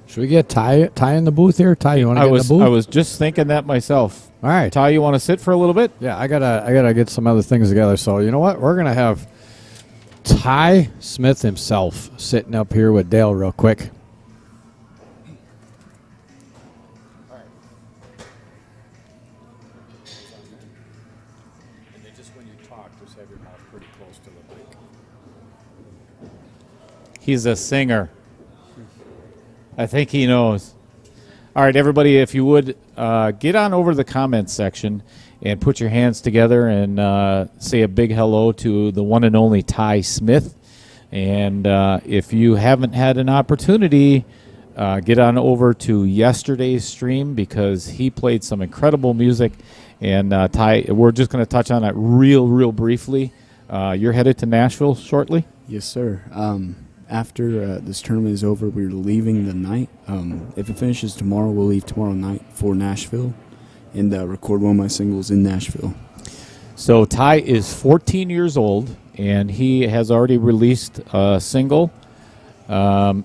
Should we get Ty in the booth here? Ty, you want to get in the booth? I was just thinking that myself. All right. Ty, you want to sit for a little bit? Yeah, I gotta get some other things together. So you know what? We're gonna have Ty Smith himself sitting up here with Dale real quick. And then just when you talk, just have your mouth pretty close to the mic. He's a singer. I think he knows. All right, everybody, if you would, get on over to the comments section and put your hands together and say a big hello to the one and only Ty Smith. And if you haven't had an opportunity, get on over to yesterday's stream because he played some incredible music. And Ty, we're just going to touch on it real briefly. You're headed to Nashville shortly? Yes, sir. After this tournament is over, we're leaving the night. If it finishes tomorrow, we'll leave tomorrow night for Nashville and record one of my singles in Nashville. So Ty is 14 years old, and he has already released a single. Country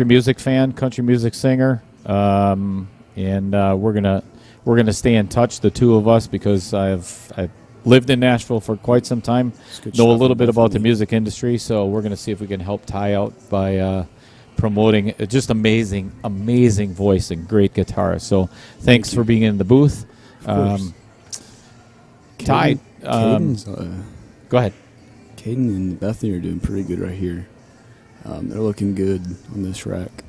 music fan, country music singer, and we're gonna stay in touch, the two of us, because I've lived in Nashville for quite some time, know a little bit about the music industry, so we're going to see if we can help Ty out by promoting just amazing voice and great guitar. So thanks for being in the booth. Ty, go ahead. Caden and Bethany are doing pretty good right here. They're looking good on this rack.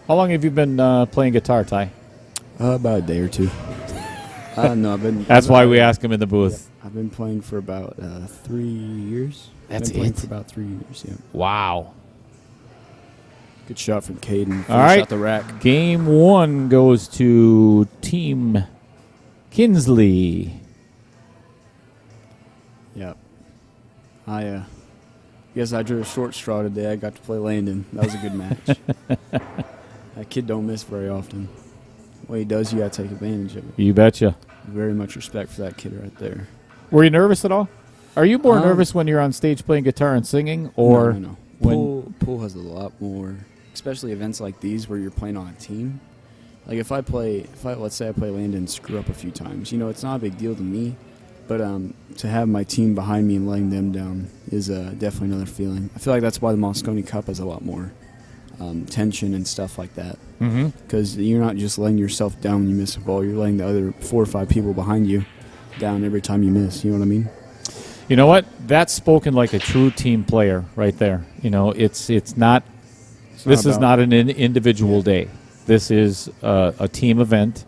How long have you been playing guitar, Ty? About a day or two. No, I've been. That's why we ask him in the booth. Yeah, I've been playing for about 3 years. That's been playing it? for about 3 years. Yeah. Wow. Good shot from Caden. All right. Out the rack. Game one goes to Team Kinsley. Yeah. I guess I drew a short straw today. I got to play Landon. That was a good match. That kid don't miss very often. When he does, you got to take advantage of it. You betcha. Very much respect for that kid right there. Were you nervous at all? Are you more nervous when you're on stage playing guitar and singing, or no. when Pool has a lot more, especially events like these where you're playing on a team. Like if let's say I play Landon and screw up a few times, it's not a big deal to me. But to have my team behind me and letting them down is definitely another feeling. I feel like that's why the Moscone Cup has a lot more tension and stuff like that. Because you're not just letting yourself down when you miss a ball. You're letting the other 4 or 5 people behind you down every time you miss. You know what I mean? You know what? That's spoken like a true team player right there. It's not. This is not an individual day. This is a team event,